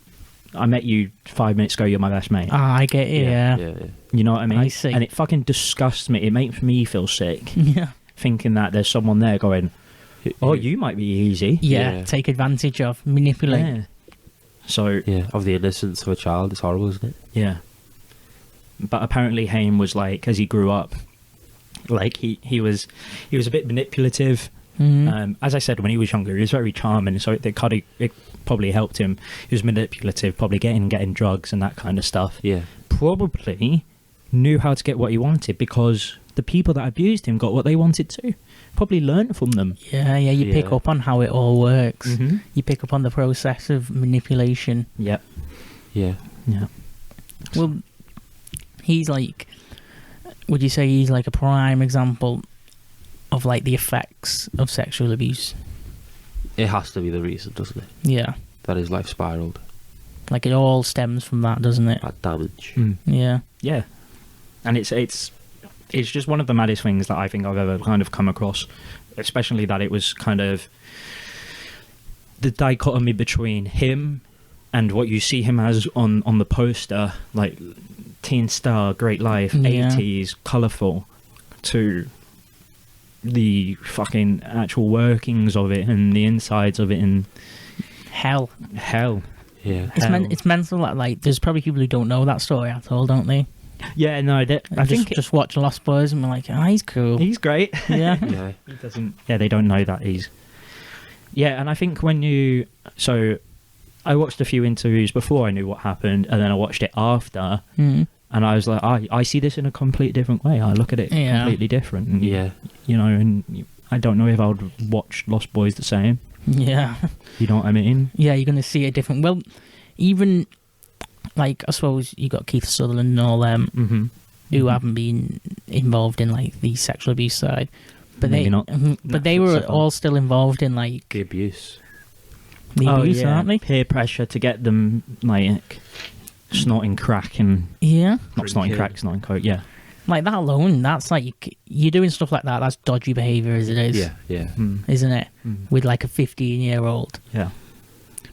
I met you 5 minutes ago, you're my best mate. I get it. Yeah. Yeah. You know what I mean? I see. And it fucking disgusts me. It makes me feel sick. Yeah. Thinking that there's someone there going, oh, you might be easy. Yeah. Yeah. Take advantage of, manipulate. Yeah. So, Yeah, of the innocence of a child. It's horrible, isn't it? yeah. But apparently Haim was like, as he grew up, like he was a bit manipulative. As I said, when he was younger, he was very charming, so it probably helped him. He was manipulative, probably getting drugs and that kind of stuff. Yeah. Probably knew how to get what he wanted because the people that abused him got what they wanted too. Probably learned from them. Yeah. You pick Yeah. up on how it all works. Mhm. You pick up on the process of manipulation. Yep. Yeah. Yeah. Well, he's like, would you say he's like a prime example of like the effects of sexual abuse? It has to be the reason, doesn't it? Yeah. That his life spiraled. Like it all stems from that, doesn't it? That damage. Yeah. Yeah. And it's just one of the maddest things that I think I've ever kind of come across, especially that it was kind of the dichotomy between him and what you see him as on the poster, like teen star, great life, Yeah. 80s, colourful, to the fucking actual workings of it and the insides of it and Hell. hell. Yeah. It's mental that like there's probably people who don't know that story at all, don't they? Yeah, no, I think just watch Lost Boys and be like, oh, he's cool. he's great. Yeah. Yeah. He doesn't. Yeah, they don't know that he's. Yeah, and I think so I watched a few interviews before I knew what happened, and then I watched it after, and I was like, I see this in a completely different way. I look at it Yeah. completely different. And, Yeah. you know, and I don't know if I would watch Lost Boys the same. Yeah. You know what I mean? Yeah, you're going to see it different. Well, even, like, I suppose you got Keith Sutherland and all them. Mm-hmm. who haven't been involved in like the sexual abuse side, but Maybe they not. but they were all still involved in like The abuse. the abuse, aren't they? Peer pressure to get them like snorting crack and Yeah, not snorting Drinking. crack, snorting coke. Yeah. like that alone. That's like you're doing stuff like that. That's dodgy behaviour, as it is. Yeah, yeah. Isn't it? Mm. With like a 15-year-old. Yeah.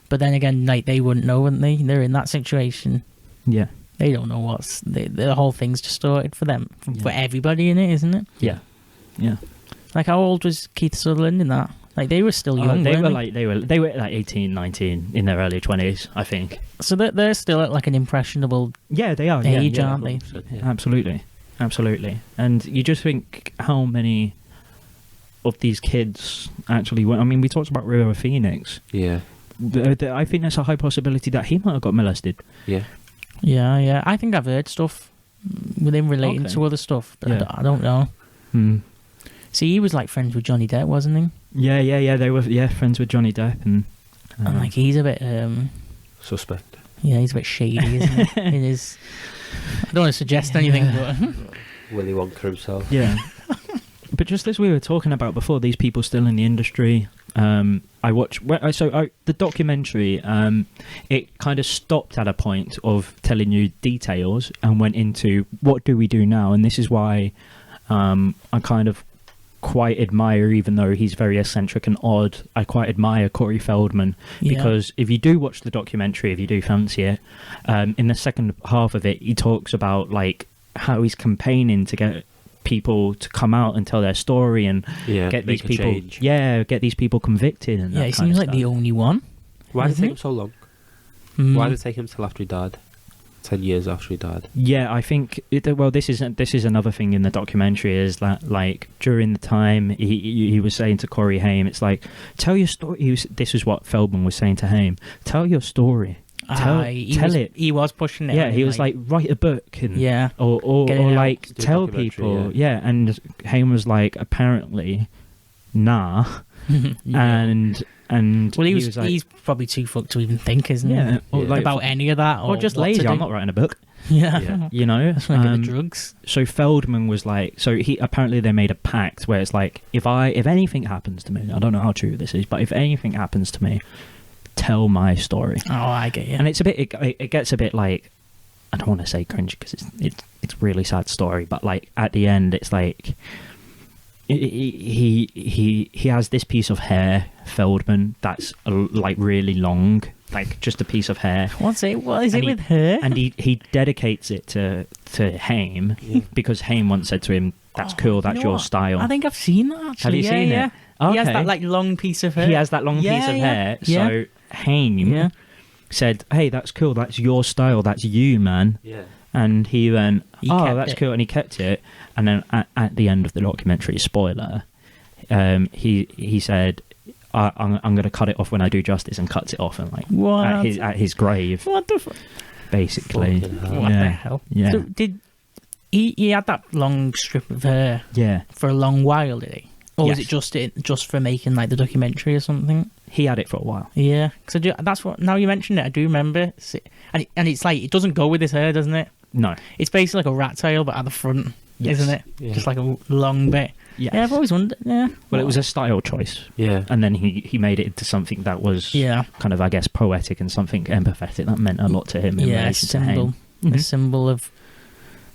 But then again, like they wouldn't know, wouldn't they? They're in that situation. Yeah. They don't know what's the whole thing's distorted for them, for Yeah. everybody in it, isn't it? Yeah. Yeah. Like how old was Keith Sutherland in that? Like they were still young. They weren't were they were like 18, 19 in their early 20s, I think. So they're still at like an impressionable Yeah, they are. age, yeah, aren't they? Yeah. Absolutely. Absolutely. And you just think how many of these kids actually went. I mean, we talked about River Phoenix. Yeah, I think there's a high possibility that he might have got molested. yeah. Yeah, yeah. I think I've heard stuff with him relating Okay. to other stuff, but Yeah. I don't know. Hmm. See, he was like friends with Johnny Depp, wasn't he? Yeah. They were friends with Johnny Depp and. And like he's a bit, Suspect. yeah, he's a bit shady, isn't he? In his, I don't want to suggest anything, but Willy Wonka himself. Yeah. But just as we were talking about before, these people still in the industry. I watched the documentary. It kind of stopped at a point of telling you details and went into what do we do now, and this is why I kind of quite admire, even though he's very eccentric and odd. I quite admire Corey Feldman Yeah. because if you do watch the documentary, if you do fancy it, in the second half of it, he talks about like how he's campaigning to get people to come out and tell their story and Yeah, get make these people, a change. get these people convicted. And yeah, that he kind seems of like the stuff. only one. Why did it Isn't take he? him so long? Mm. Why did it take him till after he died? 10 years after he died. Yeah, I think. This is another thing in the documentary is that like during the time he was saying to Corey Haim, it's like tell your story. This is what Feldman was saying to Haim: tell your story. Tell it. He was pushing it. Yeah, on he him, was like write a book and yeah, or Get it out. like Do a tell documentary, people. Yeah, and Haim was like apparently nah, and well, he was like, he's probably too fucked to even think, isn't yeah, he? or Yeah. like, About any of that, or just what to lazy. do. I'm not writing a book. Yeah, Yeah. You know, that's when I get the drugs. So Feldman was like, so he apparently they made a pact where it's like, if anything happens to me, I don't know how true this is, but if anything happens to me, tell my story. Oh, I get you. And it's a bit, it gets a bit like, I don't want to say cringe because it's really sad story, but like at the end, it's like he has this piece of hair, Feldman, that's like really long, like just a piece of hair. What's it? What is And it with her? And he dedicates it to Haim because Haim once said to him, "That's cool. That's You know your what? style." I think I've seen that. Actually. Have you Yeah, seen yeah. it? He has Okay. that like long piece of hair. He has that long Yeah, piece of yeah. hair. Yeah. So Haim Yeah. said, "Hey, that's cool. That's your style. That's you, man." Yeah. And he went, He "Oh, kept that's it. cool," and he kept it. And then at the end of the documentary, spoiler, he said, "I'm going to cut it off when I do justice," and cuts it off and like What? at his grave, What the? basically. Fucking hell. What Yeah. the hell? Yeah. So did he had that long strip of hair Yeah, for a long while? Did he? Or was Yes. it just for making like the documentary or something? he had it for a while. Yeah, because that's what. Now you mentioned it, I do remember. And it's like it doesn't go with his hair, doesn't it? No, It's basically like a rat tail, but at the front, Yes. isn't it? Yeah. Just like a long bit. yes. Yeah, I've always wondered. Yeah. Well, it was a style choice, Yeah. and then he made it into something that was Yeah. kind of, I guess, poetic and something empathetic that meant a lot to him. In Yeah, a relation to Haim. symbol. A Mhm. symbol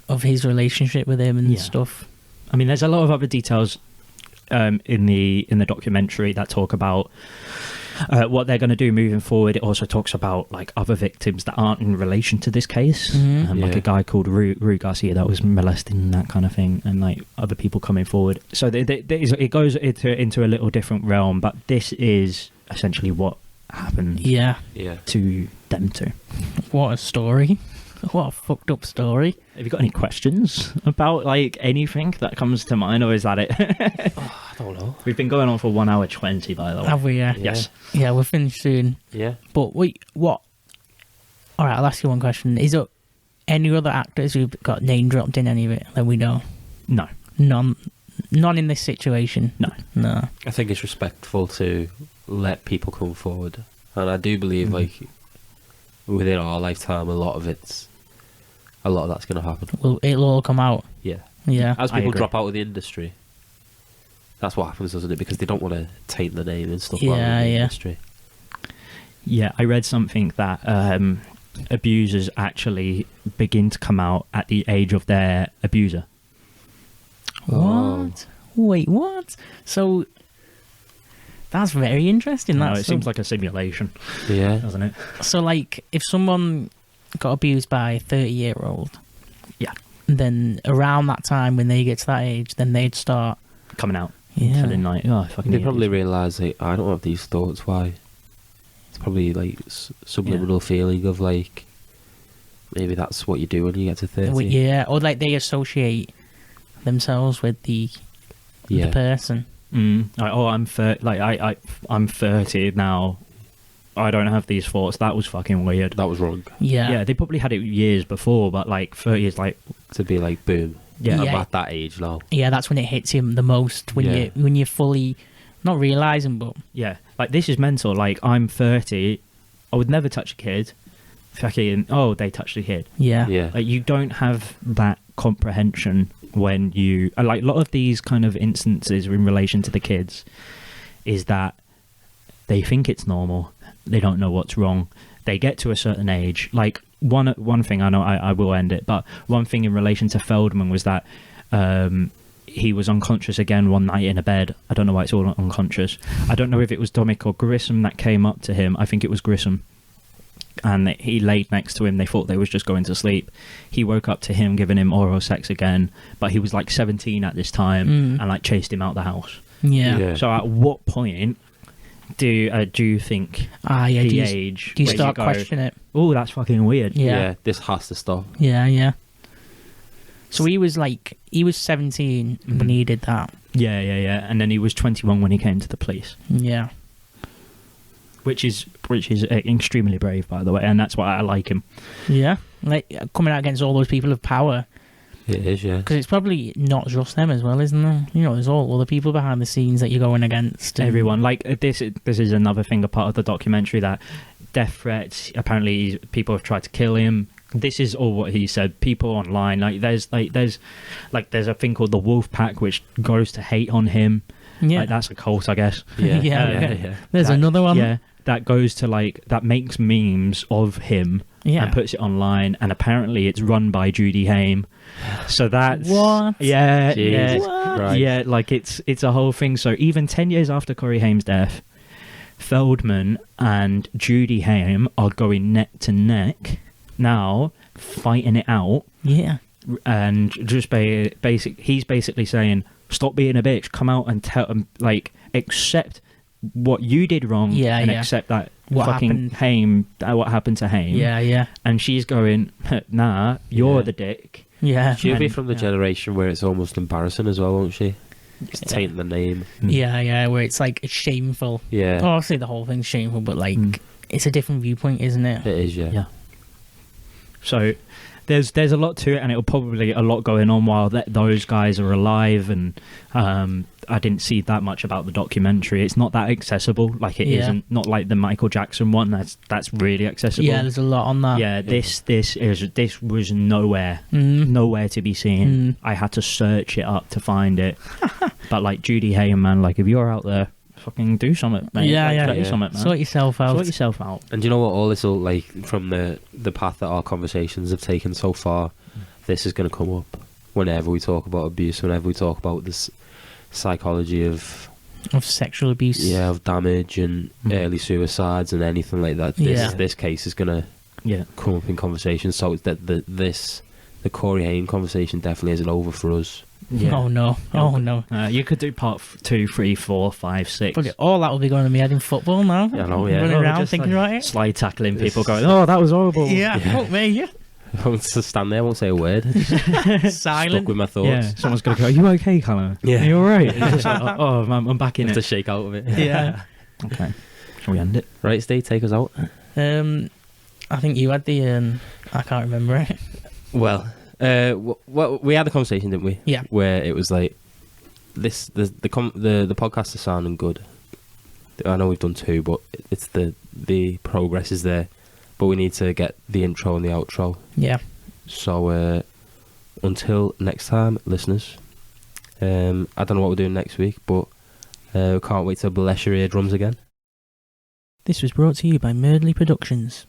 of his relationship with him and Yeah. stuff. I mean, there's a lot of other details in the documentary that talk about what they're going to do moving forward. It also talks about like other victims that aren't in relation to this case, Mhm. like Yeah. a guy called Rue Garcia that was molesting and that kind of thing, and like other people coming forward. So it goes into a little different realm, but this is essentially what happened Yeah. Yeah. to them two. What a story. What a fucked up story. Have you got any questions about like anything that comes to mind, or is that it? I don't know. We've been going on for 1 hour 20, by the way. Have we? Yeah. Yes. Yeah, we're finished soon. Yeah. But wait, what? All right, I'll ask you one question. Is there any other actors who've got name dropped in any of it that we know? No. None in this situation. No. No. I think it's respectful to let people come forward. And I do believe, like, within our lifetime, a lot of it's a lot of that's going to happen. Well, it'll all come out. Yeah. Yeah. As I people agree. drop out of the industry, that's what happens, doesn't it? Because they don't want to taint the name and stuff like Yeah, that in the yeah. industry. Yeah, I read something that abusers actually begin to come out at the age of their abuser. Oh. What? Wait, what? So that's very interesting. No, That's it seems like a simulation, Yeah. doesn't it? so like if someone got abused by a 30-year-old, Yeah. then around that time when they get to that age, then they'd start. Coming out. Yeah. Telling like, oh, fucking They idiots. probably realise, like, I don't have these thoughts, why? It's probably, like, subliminal feeling of, like, maybe that's what you do when you get to 30. Well, yeah, or like they associate themselves with the person. Like, oh, I'm I'm 30 now. I don't have these thoughts. That was fucking weird. That was wrong. Yeah. Yeah, they probably had it years before, but like 30 is like, To be like, boom. yeah, Yeah. I'm at that age now. Yeah, that's when it hits him the most when Yeah. you're fully not realizing, but yeah. Like this is mental. Like I'm 30, I would never touch a kid. Fucking, oh, they touched a kid. yeah. Yeah. Like you don't have that comprehension when you like a lot of these kind of instances in relation to the kids is that they think it's normal. They don't know what's wrong. They get to a certain age. Like one thing I know, I will end it, but one thing in relation to Feldman was that he was unconscious again one night in a bed. I don't know why it's all unconscious. I don't know if it was Domick or Grissom that came up to him. I think it was Grissom. And he laid next to him. They thought they was just going to sleep. He woke up to him giving him oral sex again, but he was like 17 at this time and like chased him out the house. Yeah. Yeah. So at what point do you think Yeah. the Do you, age? do you where start go, questioning it? oh, that's fucking weird. Yeah. This has to stop. Yeah, yeah. So he was 17 when he did that. Yeah. And then he was 21 when he came to the police, Yeah. which is extremely brave, by the way, and that's why I like him. Yeah. Like coming out against all those people of power. It is, yeah. Because it's probably not just them as well, isn't there? You know, there's all other people behind the scenes that you're going against. and- Everyone, like this is another thing, a part of the documentary, that death threats. Apparently, people have tried to kill him. This is all what he said. People online, there's a thing called the Wolf Pack, which goes to hate on him. Yeah. Like, that's a cult, I guess. Yeah. Yeah. There's That- another one. Yeah, that goes to that makes memes of him Yeah. and puts it online, and apparently it's run by Judy Haim. So that's What? Yeah, Jesus yeah, Christ. yeah. Like it's a whole thing. So even 10 years after Corey Haim's death, Feldman and Judy Haim are going neck to neck now, fighting it out, Yeah. and just he's basically saying, "Stop being a bitch. Come out and tell them, accept what you did wrong, Yeah, and yeah. accept that What fucking happened. Haim, what happened to Haim." Yeah, yeah. And she's going, "Nah, you're Yeah. the dick." Yeah. She'll be And- from the yeah. generation where it's almost embarrassing as well, won't she? Just taint the name. Yeah, yeah, where it's it's shameful. Yeah. Oh, obviously the whole thing's shameful, but it's a different viewpoint, isn't it? It is, yeah. Yeah. So there's a lot to it, and it'll probably a lot going on while those guys are alive. And I didn't see that much about the documentary. It's not that accessible. Like it Yeah. not like the Michael Jackson one. That's really accessible. Yeah, there's a lot on that. Yeah, this was nowhere to be seen. I had to search it up to find it. But Judy Haim, man, if you're out there, fucking do something, mate. Yeah. Do something, man. Sort yourself out. Sort yourself out. And do you know what? All this will, from the path that our conversations have taken so far, this is going to come up whenever we talk about abuse, whenever we talk about this psychology of sexual abuse. of damage and early suicides and anything like that. This case is going to come up in conversation. So it's that the Corey Haim conversation definitely isn't over for us. Yeah. Oh no. Oh no. You could do part 2, 3, 4, 5, 6. But all that will be going to my head in football now. Yeah, I know, yeah. Running Oh, around just, thinking about it. Slide tackling people going, oh, that was horrible. Yeah, fuck me, yeah. I won't just stand there, I won't say a word. Stuck Silent. with my thoughts. Yeah, someone's going to go, are you okay, Callum? Yeah. Are you alright? It's just like, oh, I'm back in Have to it. shake out of it. Yeah. Okay. Shall we end it? Right, Steve, take us out. I think you had the I can't remember it. Well, we had a conversation, didn't we? Yeah. Where it was like the podcast is sounding good. I know we've done 2, but it's the progress is there. But we need to get the intro and the outro. Yeah. So until next time, listeners, I don't know what we're doing next week, but we can't wait to bless your eardrums again. This was brought to you by Merdley Productions.